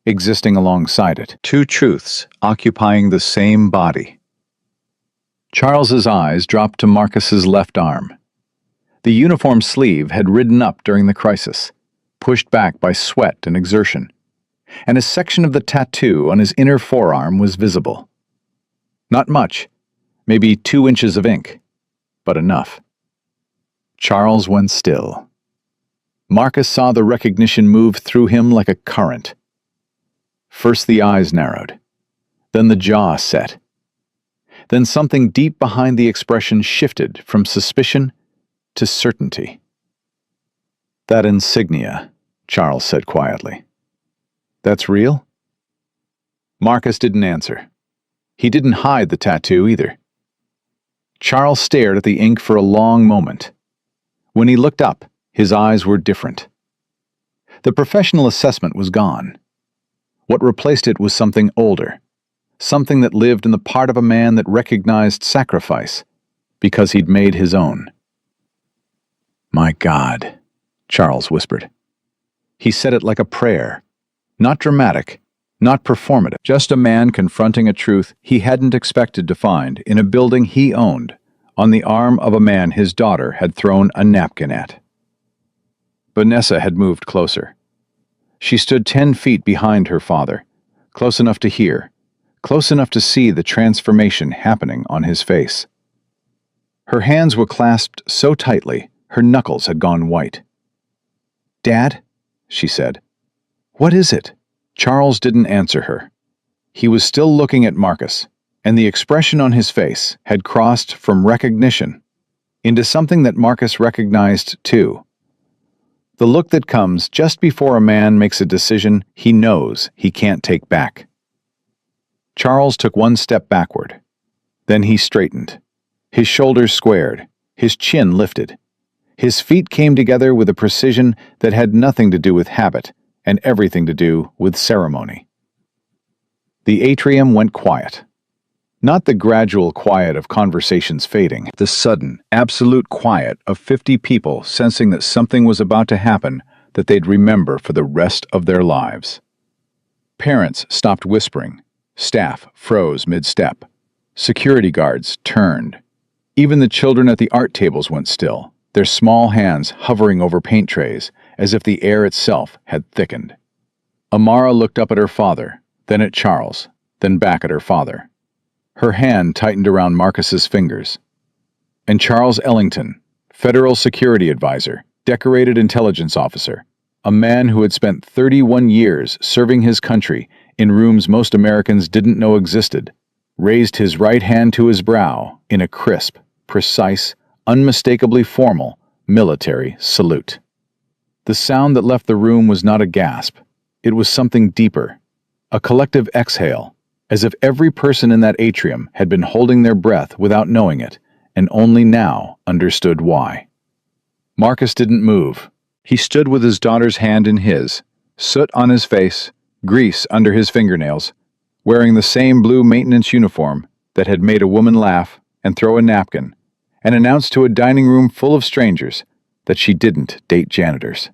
existing alongside it. 2 truths occupying the same body. Charles's eyes dropped to Marcus's left arm. The uniform sleeve had ridden up during the crisis, pushed back by sweat and exertion, and a section of the tattoo on his inner forearm was visible. Not much, maybe 2 inches of ink, but enough. Charles went still. Marcus saw the recognition move through him like a current. First the eyes narrowed, then the jaw set. Then something deep behind the expression shifted from suspicion to certainty. That insignia, Charles said quietly. That's real? Marcus didn't answer. He didn't hide the tattoo either. Charles stared at the ink for a long moment. When he looked up, his eyes were different. The professional assessment was gone. What replaced it was something older, something that lived in the part of a man that recognized sacrifice because he'd made his own. My God, Charles whispered. He said it like a prayer, not dramatic, not performative, just a man confronting a truth he hadn't expected to find in a building he owned, on the arm of a man his daughter had thrown a napkin at. Vanessa had moved closer. She stood 10 feet behind her father, close enough to hear, close enough to see the transformation happening on his face. Her hands were clasped so tightly, her knuckles had gone white. "Dad," she said. "What is it?" Charles didn't answer her. He was still looking at Marcus, and the expression on his face had crossed from recognition into something that Marcus recognized too. The look that comes just before a man makes a decision he knows he can't take back. Charles took one step backward. Then he straightened. His shoulders squared, his chin lifted. His feet came together with a precision that had nothing to do with habit and everything to do with ceremony. The atrium went quiet. Not the gradual quiet of conversations fading, the sudden, absolute quiet of 50 people sensing that something was about to happen that they'd remember for the rest of their lives. Parents stopped whispering. Staff froze mid-step. Security guards turned. Even the children at the art tables went still, their small hands hovering over paint trays, as if the air itself had thickened. Amara looked up at her father, then at Charles, then back at her father. Her hand tightened around Marcus's fingers. And Charles Ellington, federal security advisor, decorated intelligence officer, a man who had spent 31 years serving his country in rooms most Americans didn't know existed, raised his right hand to his brow in a crisp, precise, unmistakably formal, military salute. The sound that left the room was not a gasp. It was something deeper, a collective exhale, as if every person in that atrium had been holding their breath without knowing it, and only now understood why. Marcus didn't move. He stood with his daughter's hand in his, soot on his face, grease under his fingernails, wearing the same blue maintenance uniform that had made a woman laugh and throw a napkin, and announced to a dining room full of strangers that she didn't date janitors.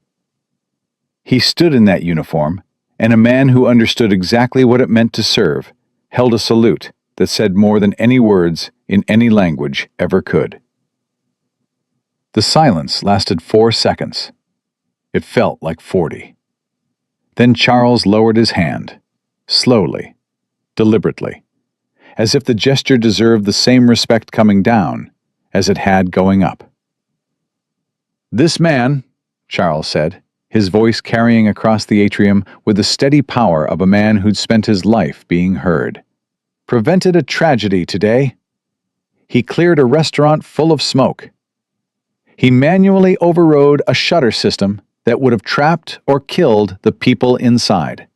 He stood in that uniform, and a man who understood exactly what it meant to serve held a salute that said more than any words in any language ever could. The silence lasted 4 seconds. It felt like 40. Then Charles lowered his hand, slowly, deliberately, as if the gesture deserved the same respect coming down as it had going up. "This man," Charles said, his voice carrying across the atrium with the steady power of a man who'd spent his life being heard, "prevented a tragedy today. He cleared a restaurant full of smoke. He manually overrode a shutter system that would have trapped or killed the people inside.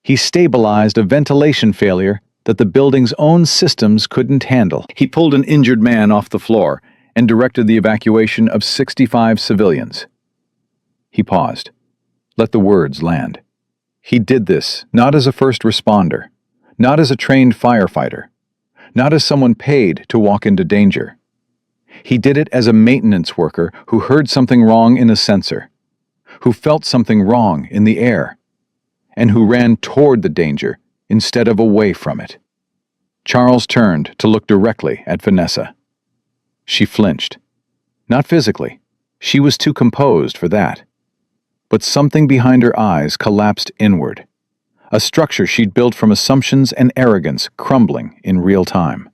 He stabilized a ventilation failure that the building's own systems couldn't handle. He pulled an injured man off the floor and directed the evacuation of 65 civilians." He paused. Let the words land. He did this not as a first responder, not as a trained firefighter, not as someone paid to walk into danger. He did it as a maintenance worker who heard something wrong in a sensor, who felt something wrong in the air, and who ran toward the danger instead of away from it. Charles turned to look directly at Vanessa. She flinched. Not physically. She was too composed for that. But something behind her eyes collapsed inward, a structure she'd built from assumptions and arrogance crumbling in real time.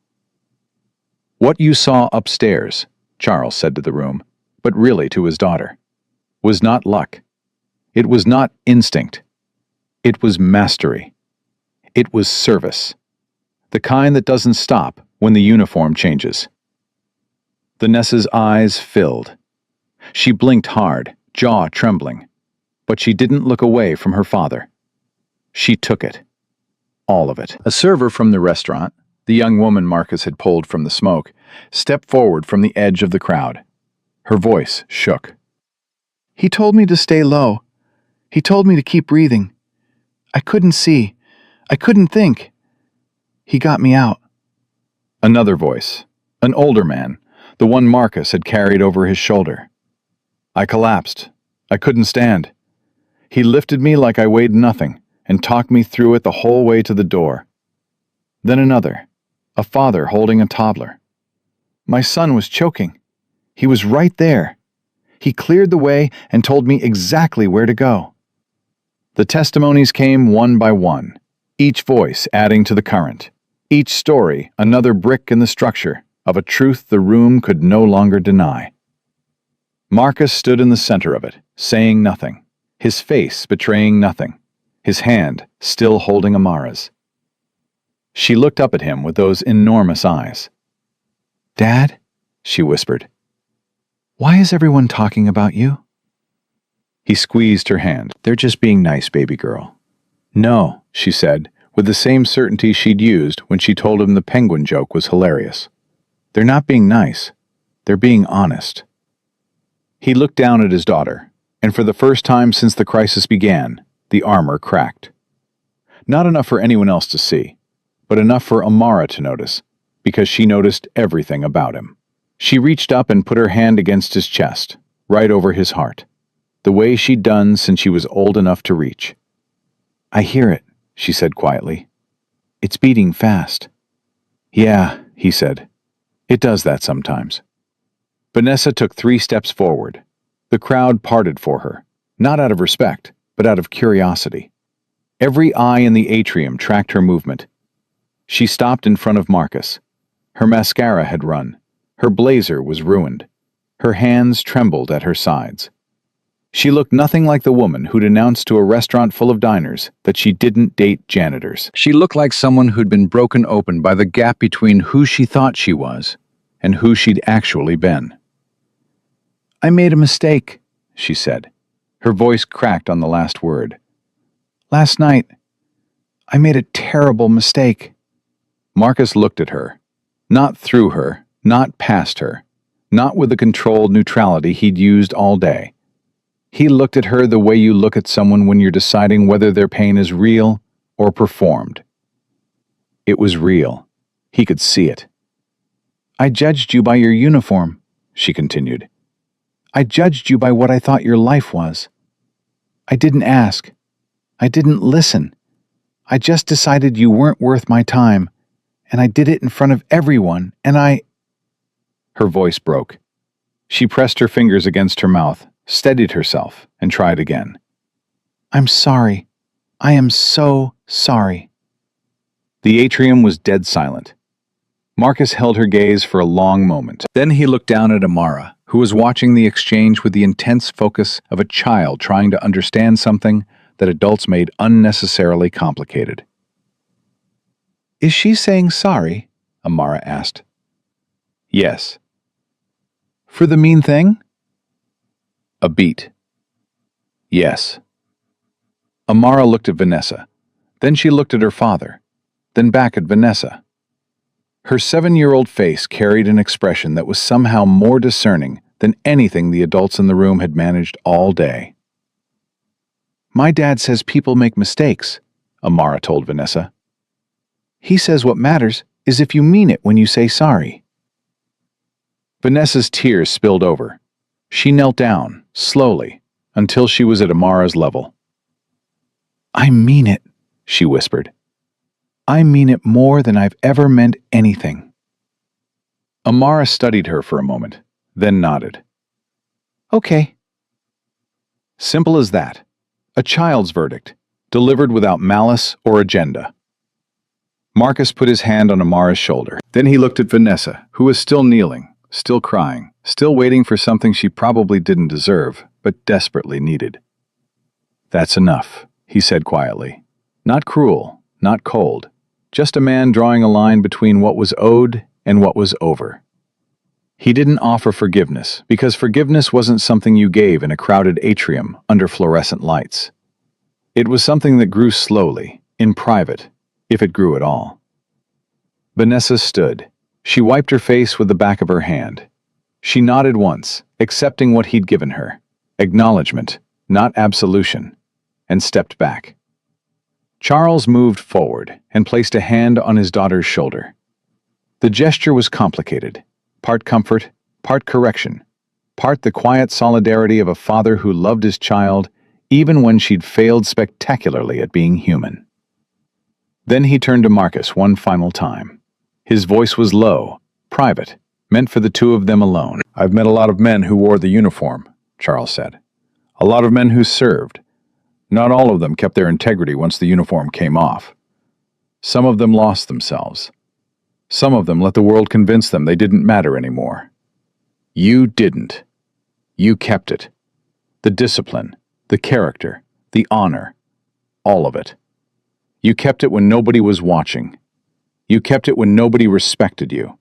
"What you saw upstairs," Charles said to the room, but really to his daughter, "was not luck. It was not instinct. It was mastery. It was service. The kind that doesn't stop when the uniform changes." Vanessa's eyes filled. She blinked hard, jaw trembling, but she didn't look away from her father. She took it. All of it. A server from the restaurant, the young woman Marcus had pulled from the smoke, stepped forward from the edge of the crowd. Her voice shook. "He told me to stay low. He told me to keep breathing. I couldn't see. I couldn't think. He got me out." Another voice, an older man, the one Marcus had carried over his shoulder. "I collapsed. I couldn't stand. He lifted me like I weighed nothing and talked me through it the whole way to the door." Then another, a father holding a toddler. "My son was choking. He was right there. He cleared the way and told me exactly where to go." The testimonies came one by one, each voice adding to the current, each story another brick in the structure of a truth the room could no longer deny. Marcus stood in the center of it, saying nothing, his face betraying nothing, his hand still holding Amara's. She looked up at him with those enormous eyes. "Dad?" she whispered. Why is everyone talking about you? He squeezed her hand. They're just being nice, baby girl. No, she said, with the same certainty she'd used when she told him the penguin joke was hilarious. They're not being nice. They're being honest. He looked down at his daughter, and for the first time since the crisis began, the armor cracked. Not enough for anyone else to see, but enough for Amara to notice, because she noticed everything about him. She reached up and put her hand against his chest, right over his heart, the way she'd done since she was old enough to reach. I hear it, she said quietly. It's beating fast. Yeah, he said. It does that sometimes. Vanessa took 3 steps forward. The crowd parted for her, not out of respect, but out of curiosity. Every eye in the atrium tracked her movement. She stopped in front of Marcus. Her mascara had run. Her blazer was ruined. Her hands trembled at her sides. She looked nothing like the woman who'd announced to a restaurant full of diners that she didn't date janitors. She looked like someone who'd been broken open by the gap between who she thought she was and who she'd actually been. I made a mistake, she said. Her voice cracked on the last word. Last night, I made a terrible mistake. Marcus looked at her, not through her, not past her, not with the controlled neutrality he'd used all day. He looked at her the way you look at someone when you're deciding whether their pain is real or performed. It was real. He could see it. I judged you by your uniform, she continued. I judged you by what I thought your life was. I didn't ask. I didn't listen. I just decided you weren't worth my time, and I did it in front of everyone, and I... Her voice broke. She pressed her fingers against her mouth, steadied herself, and tried again. I'm sorry. I am so sorry. The atrium was dead silent. Marcus held her gaze for a long moment. Then he looked down at Amara, who was watching the exchange with the intense focus of a child trying to understand something that adults made unnecessarily complicated. Is she saying sorry? Amara asked. Yes. For the mean thing? A beat. Yes. Amara looked at Vanessa. Then she looked at her father. Then back at Vanessa. Her 7-year-old face carried an expression that was somehow more discerning than anything the adults in the room had managed all day. My dad says people make mistakes, Amara told Vanessa. He says what matters is if you mean it when you say sorry. Vanessa's tears spilled over. She knelt down, slowly, until she was at Amara's level. I mean it, she whispered. I mean it more than I've ever meant anything. Amara studied her for a moment, then nodded. Okay. Simple as that. A child's verdict, delivered without malice or agenda. Marcus put his hand on Amara's shoulder. Then he looked at Vanessa, who was still kneeling, still crying, still waiting for something she probably didn't deserve, but desperately needed. That's enough, he said quietly. Not cruel, not cold, just a man drawing a line between what was owed and what was over. He didn't offer forgiveness, because forgiveness wasn't something you gave in a crowded atrium under fluorescent lights. It was something that grew slowly, in private, if it grew at all. Vanessa stood. She wiped her face with the back of her hand. She nodded once, accepting what he'd given her, acknowledgement, not absolution, and stepped back. Charles moved forward and placed a hand on his daughter's shoulder. The gesture was complicated, part comfort, part correction, part the quiet solidarity of a father who loved his child even when she'd failed spectacularly at being human. Then he turned to Marcus one final time. His voice was low, private, meant for the two of them alone. I've met a lot of men who wore the uniform, Charles said. A lot of men who served. Not all of them kept their integrity once the uniform came off. Some of them lost themselves. Some of them let the world convince them they didn't matter anymore. You didn't. You kept it. The discipline, the character, the honor, all of it. You kept it when nobody was watching. You kept it when nobody respected you.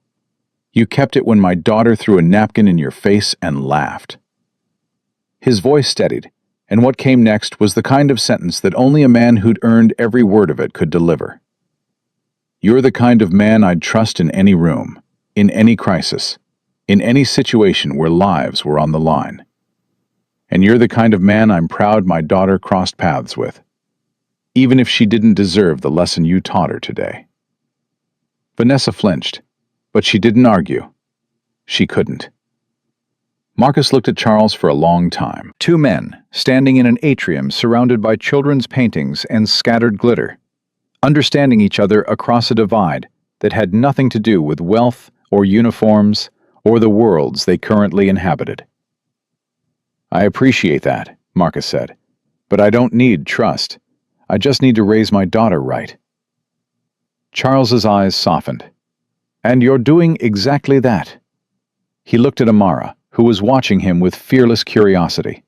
You kept it when my daughter threw a napkin in your face and laughed." His voice steadied, and what came next was the kind of sentence that only a man who'd earned every word of it could deliver. "You're the kind of man I'd trust in any room, in any crisis, in any situation where lives were on the line. And you're the kind of man I'm proud my daughter crossed paths with, even if she didn't deserve the lesson you taught her today." Vanessa flinched, but she didn't argue. She couldn't. Marcus looked at Charles for a long time. Two men, standing in an atrium surrounded by children's paintings and scattered glitter, understanding each other across a divide that had nothing to do with wealth or uniforms or the worlds they currently inhabited. "I appreciate that," Marcus said, "but I don't need trust. I just need to raise my daughter right." Charles's eyes softened. "And you're doing exactly that." He looked at Amara, who was watching him with fearless curiosity.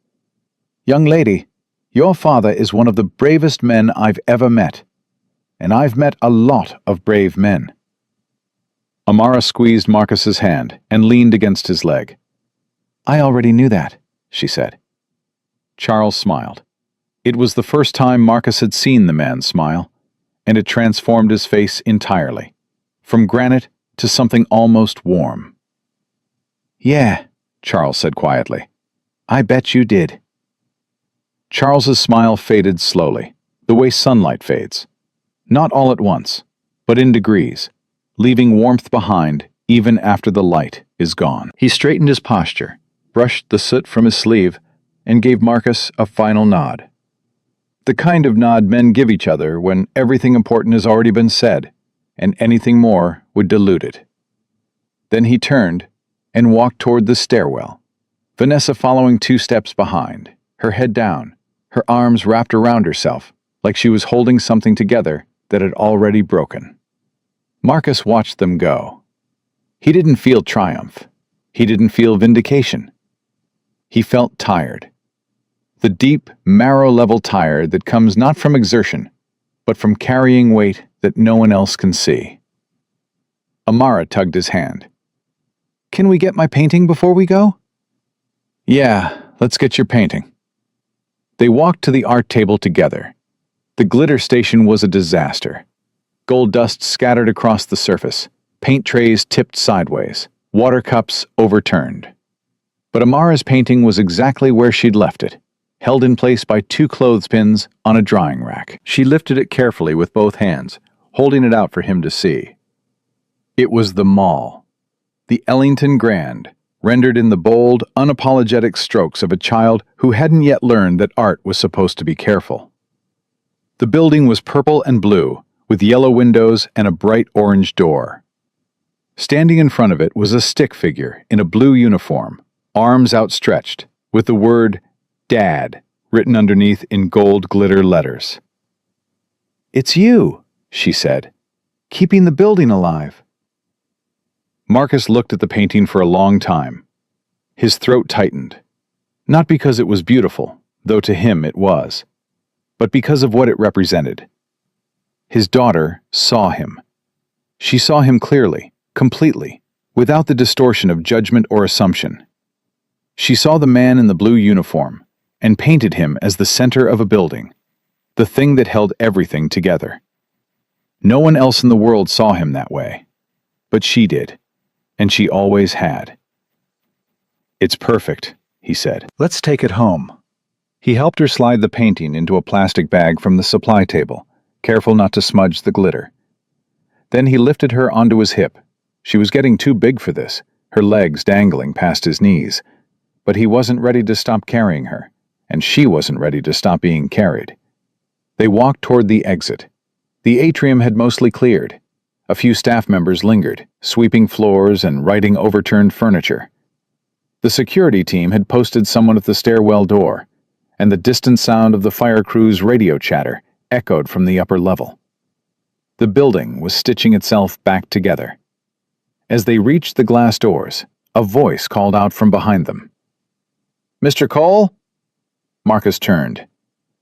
"Young lady, your father is one of the bravest men I've ever met, and I've met a lot of brave men." Amara squeezed Marcus's hand and leaned against his leg. "I already knew that," she said. Charles smiled. It was the first time Marcus had seen the man smile, and it transformed his face entirely, from granite to something almost warm. "Yeah," Charles said quietly. "I bet you did." Charles's smile faded slowly, the way sunlight fades. Not all at once, but in degrees, leaving warmth behind even after the light is gone. He straightened his posture, brushed the soot from his sleeve, and gave Marcus a final nod. The kind of nod men give each other when everything important has already been said, and anything more would dilute it. Then he turned and walked toward the stairwell, Vanessa following 2 steps behind, her head down, her arms wrapped around herself, like she was holding something together that had already broken. Marcus watched them go. He didn't feel triumph. He didn't feel vindication. He felt tired. The deep, marrow-level tired that comes not from exertion, but from carrying weight that no one else can see. Amara tugged his hand. "Can we get my painting before we go?" "Yeah, let's get your painting." They walked to the art table together. The glitter station was a disaster. Gold dust scattered across the surface, paint trays tipped sideways, water cups overturned. But Amara's painting was exactly where she'd left it, held in place by 2 clothespins on a drying rack. She lifted it carefully with both hands, holding it out for him to see. It was the Mall. The Ellington Grand, rendered in the bold, unapologetic strokes of a child who hadn't yet learned that art was supposed to be careful. The building was purple and blue, with yellow windows and a bright orange door. Standing in front of it was a stick figure in a blue uniform, arms outstretched, with the word "Dad" written underneath in gold glitter letters. "It's you," she said, "keeping the building alive." Marcus looked at the painting for a long time. His throat tightened. Not because it was beautiful, though to him it was, but because of what it represented. His daughter saw him. She saw him clearly, completely, without the distortion of judgment or assumption. She saw the man in the blue uniform and painted him as the center of a building, the thing that held everything together. No one else in the world saw him that way, but she did. And she always had. "It's perfect," he said. "Let's take it home." He helped her slide the painting into a plastic bag from the supply table, careful not to smudge the glitter. Then he lifted her onto his hip. She was getting too big for this, her legs dangling past his knees. But he wasn't ready to stop carrying her, and she wasn't ready to stop being carried. They walked toward the exit. The atrium had mostly cleared. A few staff members lingered, sweeping floors and righting overturned furniture. The security team had posted someone at the stairwell door, and the distant sound of the fire crew's radio chatter echoed from the upper level. The building was stitching itself back together. As they reached the glass doors, a voice called out from behind them. "Mr. Cole?" Marcus turned.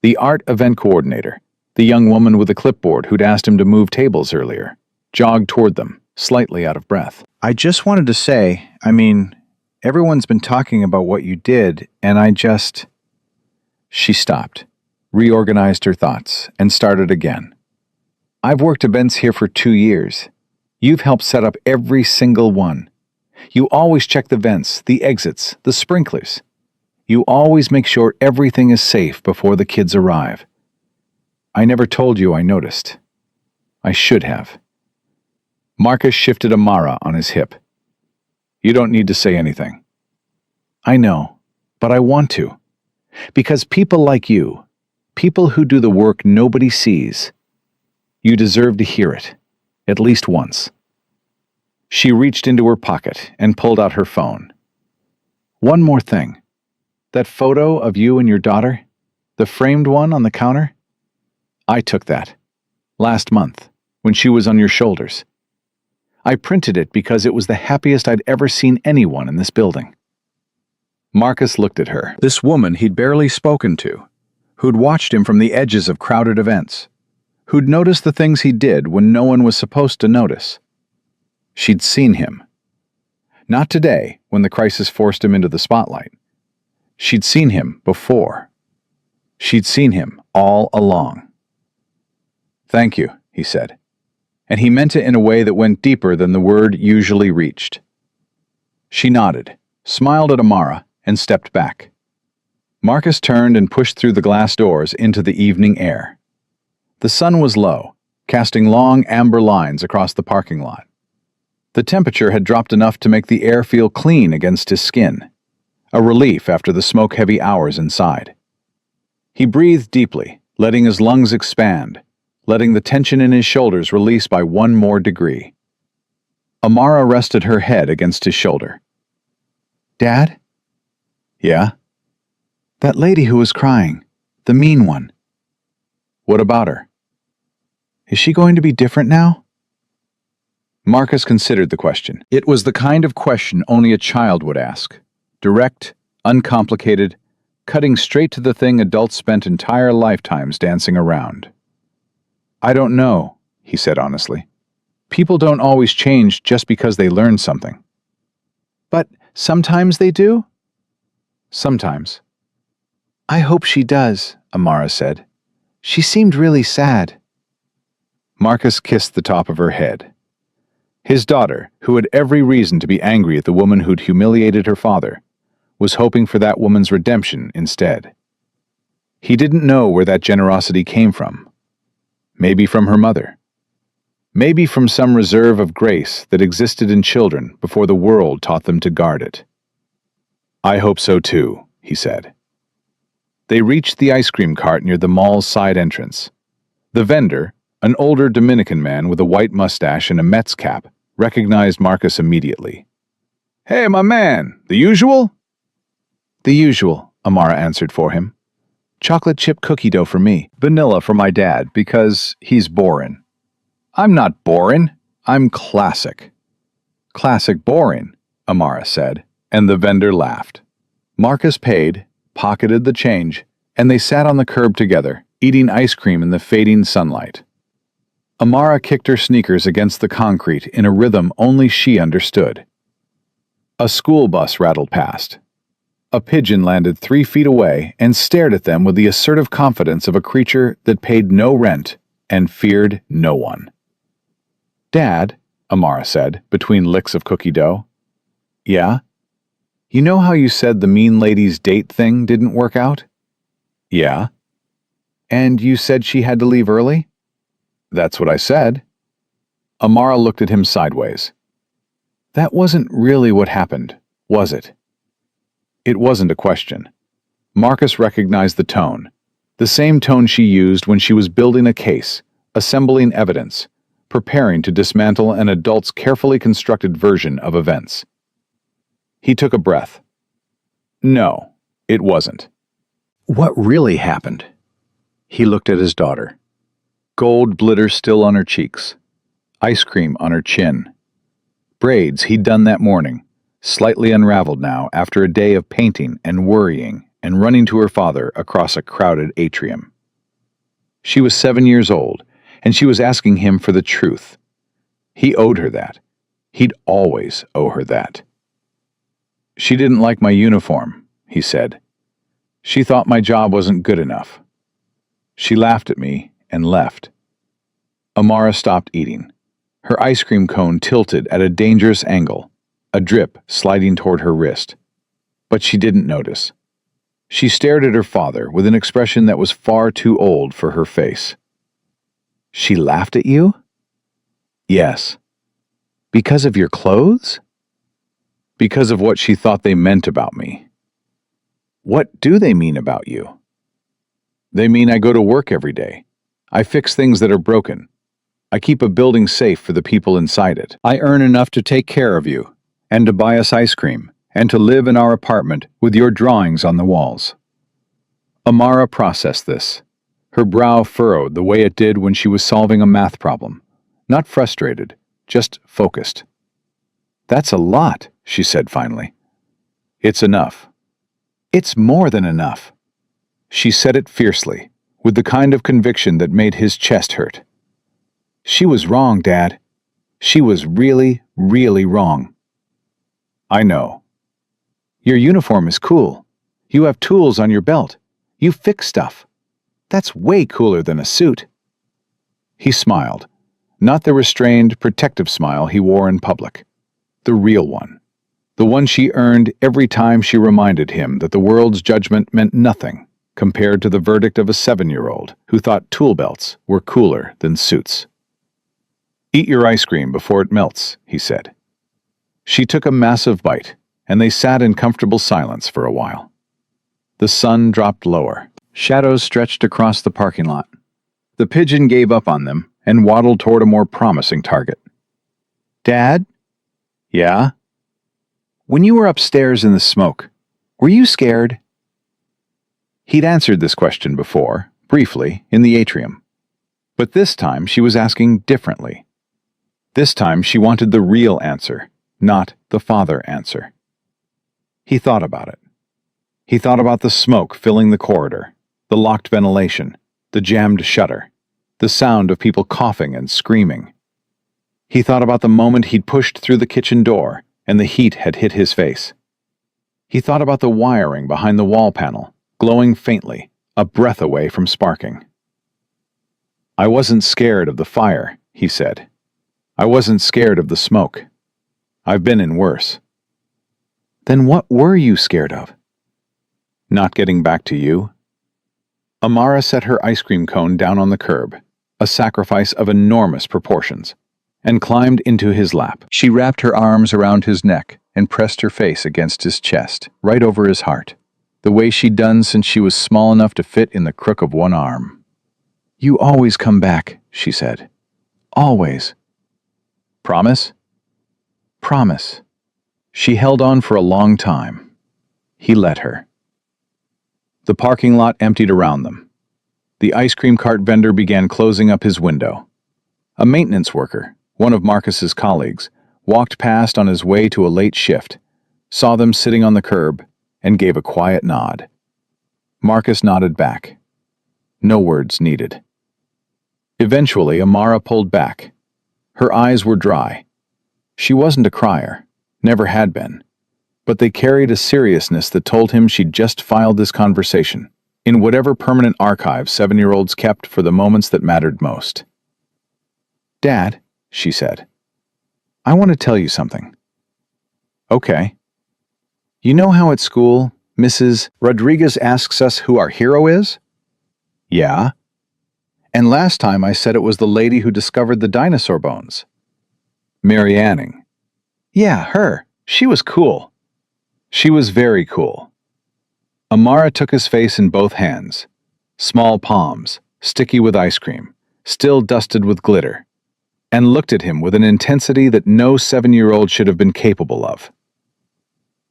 The art event coordinator, the young woman with the clipboard who'd asked him to move tables earlier, jogged toward them, slightly out of breath. I just wanted to say, everyone's been talking about what you did, and She stopped, reorganized her thoughts, and started again. I've worked events here for 2 years. You've helped set up every single one. You always check the vents, the exits, the sprinklers. You always make sure everything is safe before the kids arrive. I never told you I noticed. I should have. Marcus shifted Amara on his hip. You don't need to say anything. I know, but I want to. Because people like you, people who do the work nobody sees, you deserve to hear it, at least once. She reached into her pocket and pulled out her phone. One more thing. That photo of you and your daughter, the framed one on the counter, I took that, last month, when she was on your shoulders. I printed it because it was the happiest I'd ever seen anyone in this building. Marcus looked at her, this woman he'd barely spoken to, who'd watched him from the edges of crowded events, who'd noticed the things he did when no one was supposed to notice. She'd seen him. Not today, when the crisis forced him into the spotlight. She'd seen him before. She'd seen him all along. Thank you, he said, and he meant it in a way that went deeper than the word usually reached. She nodded, smiled at Amara, and stepped back. Marcus turned and pushed through the glass doors into the evening air. The sun was low, casting long amber lines across the parking lot. The temperature had dropped enough to make the air feel clean against his skin, a relief after the smoke-heavy hours inside. He breathed deeply, letting his lungs expand, letting the tension in his shoulders release by 1 more degree. Amara rested her head against his shoulder. Dad? Yeah? That lady who was crying, the mean one. What about her? Is she going to be different now? Marcus considered the question. It was the kind of question only a child would ask. Direct, uncomplicated, cutting straight to the thing adults spent entire lifetimes dancing around. I don't know, he said honestly. People don't always change just because they learn something. But sometimes they do? Sometimes. I hope she does, Amara said. She seemed really sad. Marcus kissed the top of her head. His daughter, who had every reason to be angry at the woman who'd humiliated her father, was hoping for that woman's redemption instead. He didn't know where that generosity came from. Maybe from her mother. Maybe from some reserve of grace that existed in children before the world taught them to guard it. I hope so too, he said. They reached the ice cream cart near the mall's side entrance. The vendor, an older Dominican man with a white mustache and a Mets cap, recognized Marcus immediately. Hey, my man, the usual? The usual, Amara answered for him. Chocolate chip cookie dough for me. Vanilla for my dad, because he's boring. I'm not boring. I'm classic. Classic boring, Amara said, and the vendor laughed. Marcus paid, pocketed the change, and they sat on the curb together, eating ice cream in the fading sunlight. Amara kicked her sneakers against the concrete in a rhythm only she understood. A school bus rattled past. A pigeon landed 3 feet away and stared at them with the assertive confidence of a creature that paid no rent and feared no one. Dad, Amara said, between licks of cookie dough. Yeah? You know how you said the mean lady's date thing didn't work out? Yeah. And you said she had to leave early? That's what I said. Amara looked at him sideways. That wasn't really what happened, was it? It wasn't a question. Marcus recognized the tone, the same tone she used when she was building a case, assembling evidence, preparing to dismantle an adult's carefully constructed version of events. He took a breath. No, it wasn't. What really happened? He looked at his daughter. Gold glitter still on her cheeks. Ice cream on her chin. Braids he'd done that morning, slightly unraveled now after a day of painting and worrying and running to her father across a crowded atrium. She was 7 years old, and she was asking him for the truth. He owed her that. He'd always owe her that. She didn't like my uniform, he said. She thought my job wasn't good enough. She laughed at me and left. Amara stopped eating. Her ice cream cone tilted at a dangerous angle, a drip sliding toward her wrist. But she didn't notice. She stared at her father with an expression that was far too old for her face. She laughed at you? Yes. Because of your clothes? Because of what she thought they meant about me. What do they mean about you? They mean I go to work every day. I fix things that are broken. I keep a building safe for the people inside it. I earn enough to take care of you, and to buy us ice cream, and to live in our apartment with your drawings on the walls. Amara processed this. Her brow furrowed the way it did when she was solving a math problem. Not frustrated, just focused. That's a lot, she said finally. It's enough. It's more than enough. She said it fiercely, with the kind of conviction that made his chest hurt. She was wrong, Dad. She was really, really wrong. I know. Your uniform is cool. You have tools on your belt. You fix stuff. That's way cooler than a suit. He smiled, not the restrained, protective smile he wore in public. The real one. The one she earned every time she reminded him that the world's judgment meant nothing compared to the verdict of a 7-year-old who thought tool belts were cooler than suits. Eat your ice cream before it melts, he said. She took a massive bite, and they sat in comfortable silence for a while. The sun dropped lower. Shadows stretched across the parking lot. The pigeon gave up on them and waddled toward a more promising target. Dad? Yeah? When you were upstairs in the smoke, were you scared? He'd answered this question before, briefly, in the atrium. But this time she was asking differently. This time she wanted the real answer, not the father answer. He thought about it. He thought about the smoke filling the corridor, the locked ventilation, the jammed shutter, the sound of people coughing and screaming. He thought about the moment he'd pushed through the kitchen door and the heat had hit his face. He thought about the wiring behind the wall panel, glowing faintly, a breath away from sparking. I wasn't scared of the fire, he said. I wasn't scared of the smoke. I've been in worse. Then what were you scared of? Not getting back to you? Amara set her ice cream cone down on the curb, a sacrifice of enormous proportions, and climbed into his lap. She wrapped her arms around his neck and pressed her face against his chest, right over his heart, the way she'd done since she was small enough to fit in the crook of one arm. You always come back, she said. Always. Promise? Promise. She held on for a long time. He let her. The parking lot emptied around them. The ice cream cart vendor began closing up his window. A maintenance worker, one of Marcus's colleagues, walked past on his way to a late shift, saw them sitting on the curb, and gave a quiet nod. Marcus nodded back. No words needed. Eventually, Amara pulled back. Her eyes were dry. She wasn't a crier, never had been, but they carried a seriousness that told him she'd just filed this conversation in whatever permanent archive 7-year-olds kept for the moments that mattered most. Dad, she said, I want to tell you something. Okay. You know how at school, Mrs. Rodriguez asks us who our hero is? Yeah. And last time I said it was the lady who discovered the dinosaur bones. Mary Anning. Yeah, her. She was cool. She was very cool. Amara took his face in both hands, small palms, sticky with ice cream, still dusted with glitter, and looked at him with an intensity that no 7-year-old should have been capable of.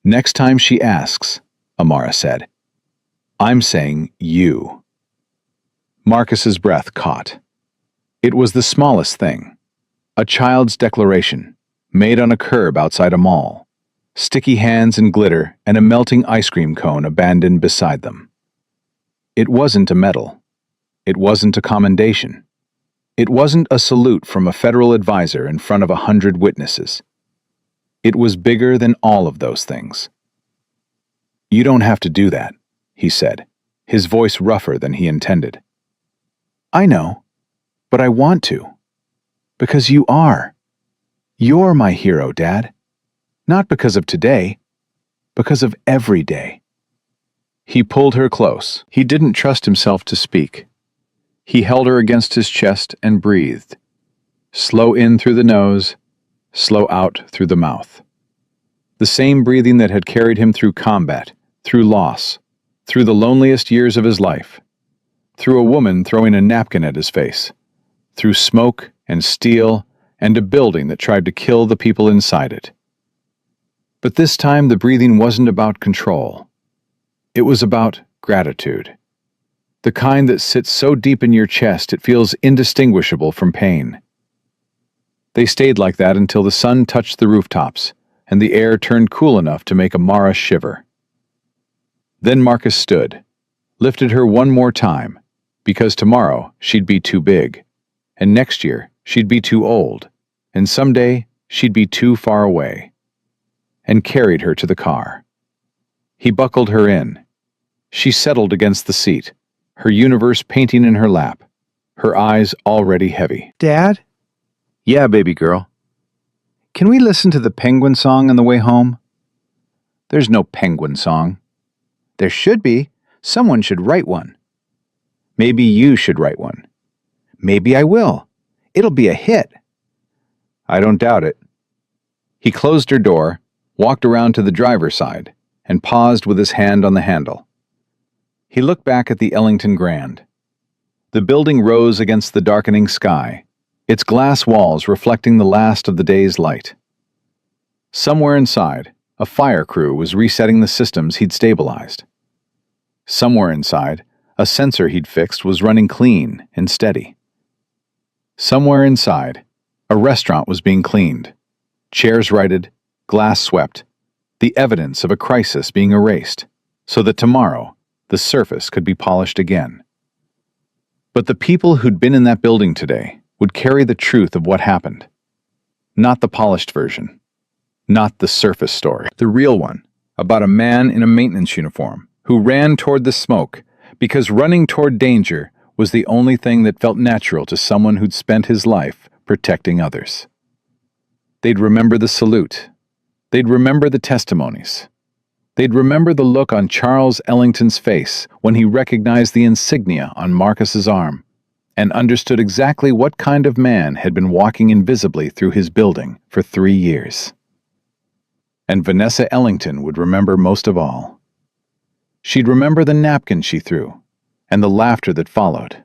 Next time she asks, Amara said, I'm saying you. Marcus's breath caught. It was the smallest thing. A child's declaration, made on a curb outside a mall. Sticky hands and glitter and a melting ice cream cone abandoned beside them. It wasn't a medal. It wasn't a commendation. It wasn't a salute from a federal advisor in front of 100 witnesses. It was bigger than all of those things. "You don't have to do that," he said, his voice rougher than he intended. "I know, but I want to. Because you are. You're my hero, Dad. Not because of today, because of every day." He pulled her close. He didn't trust himself to speak. He held her against his chest and breathed. Slow in through the nose, slow out through the mouth. The same breathing that had carried him through combat, through loss, through the loneliest years of his life, through a woman throwing a napkin at his face, through smoke and steel and a building that tried to kill the people inside it. But this time the breathing wasn't about control. It was about gratitude. The kind that sits so deep in your chest it feels indistinguishable from pain. They stayed like that until the sun touched the rooftops and the air turned cool enough to make Amara shiver. Then Marcus stood, lifted her one more time, because tomorrow she'd be too big, and next year she'd be too old, and someday she'd be too far away, and carried her to the car. He buckled her in. She settled against the seat, her universe painting in her lap, her eyes already heavy. Dad? "Yeah, baby girl. Can we listen to the Penguin song on the way home?" "There's no Penguin song." There should be. Someone should write one. "Maybe you should write one." Maybe I will. It'll be a hit. "I don't doubt it." He closed her door, walked around to the driver's side, and paused with his hand on the handle. He looked back at the Ellington Grand. The building rose against the darkening sky, its glass walls reflecting the last of the day's light. Somewhere inside, a fire crew was resetting the systems he'd stabilized. Somewhere inside, a sensor he'd fixed was running clean and steady. Somewhere inside, a restaurant was being cleaned, chairs righted, glass swept, the evidence of a crisis being erased, so that tomorrow the surface could be polished again. But the people who'd been in that building today would carry the truth of what happened. Not the polished version. Not the surface story. The real one, about a man in a maintenance uniform who ran toward the smoke because running toward danger was the only thing that felt natural to someone who'd spent his life protecting others. They'd remember the salute. They'd remember the testimonies. They'd remember the look on Charles Ellington's face when he recognized the insignia on Marcus's arm and understood exactly what kind of man had been walking invisibly through his building for 3 years. And Vanessa Ellington would remember most of all. She'd remember the napkin she threw, and the laughter that followed,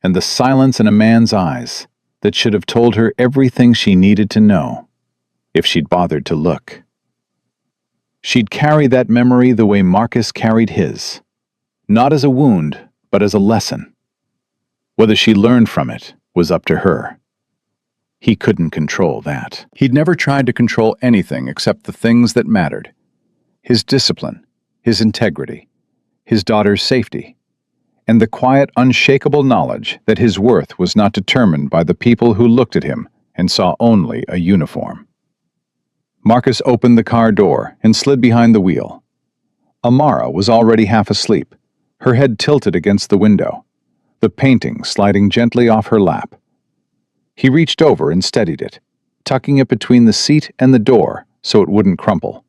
and the silence in a man's eyes that should have told her everything she needed to know, if she'd bothered to look. She'd carry that memory the way Marcus carried his, not as a wound, but as a lesson. Whether she learned from it was up to her. He couldn't control that. He'd never tried to control anything except the things that mattered. His discipline, his integrity, his daughter's safety, and the quiet, unshakable knowledge that his worth was not determined by the people who looked at him and saw only a uniform. Marcus opened the car door and slid behind the wheel. Amara was already half asleep, her head tilted against the window, the painting sliding gently off her lap. He reached over and steadied it, tucking it between the seat and the door so it wouldn't crumple.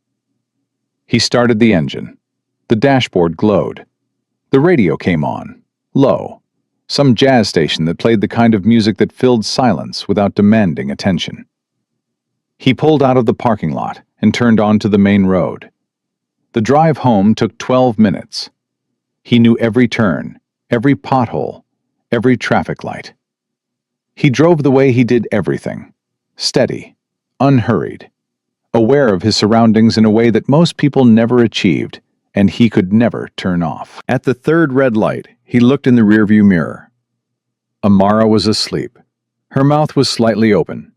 He started the engine. The dashboard glowed. The radio came on, low, some jazz station that played the kind of music that filled silence without demanding attention. He pulled out of the parking lot and turned onto the main road. The drive home took 12 minutes. He knew every turn, every pothole, every traffic light. He drove the way he did everything, steady, unhurried, aware of his surroundings in a way that most people never achieved, and he could never turn off. At the third red light, he looked in the rearview mirror. Amara was asleep. Her mouth was slightly open.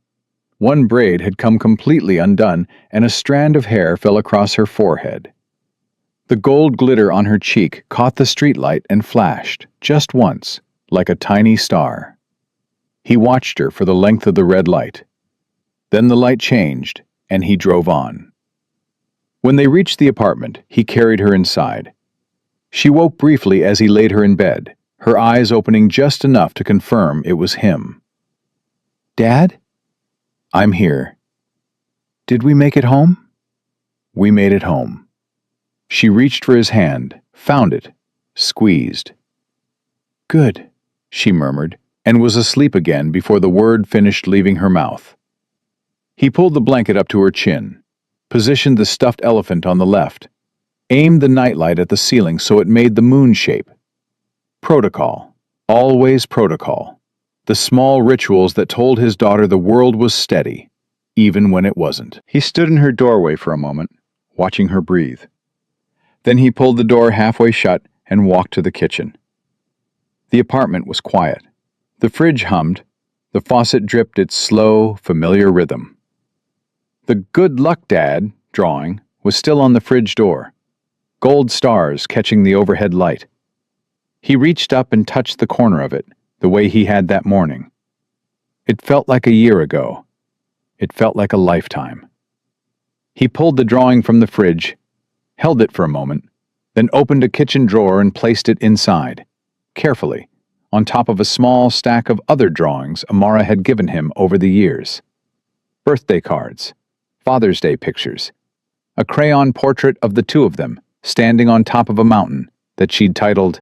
One braid had come completely undone, and a strand of hair fell across her forehead. The gold glitter on her cheek caught the streetlight and flashed, just once, like a tiny star. He watched her for the length of the red light. Then the light changed, and he drove on. When they reached the apartment, he carried her inside. She woke briefly as he laid her in bed, her eyes opening just enough to confirm it was him. "Dad?" "I'm here." "Did we make it home?" "We made it home." She reached for his hand, found it, squeezed. "Good," she murmured, and was asleep again before the word finished leaving her mouth. He pulled the blanket up to her chin, positioned the stuffed elephant on the left, aimed the nightlight at the ceiling so it made the moon shape. Protocol. Always protocol. The small rituals that told his daughter the world was steady, even when it wasn't. He stood in her doorway for a moment, watching her breathe. Then he pulled the door halfway shut and walked to the kitchen. The apartment was quiet. The fridge hummed. The faucet dripped its slow, familiar rhythm. The "Good luck, Dad" drawing was still on the fridge door, gold stars catching the overhead light. He reached up and touched the corner of it, the way he had that morning. It felt like a year ago. It felt like a lifetime. He pulled the drawing from the fridge, held it for a moment, then opened a kitchen drawer and placed it inside, carefully, on top of a small stack of other drawings Amara had given him over the years. Birthday cards, Father's Day pictures, a crayon portrait of the two of them standing on top of a mountain that she'd titled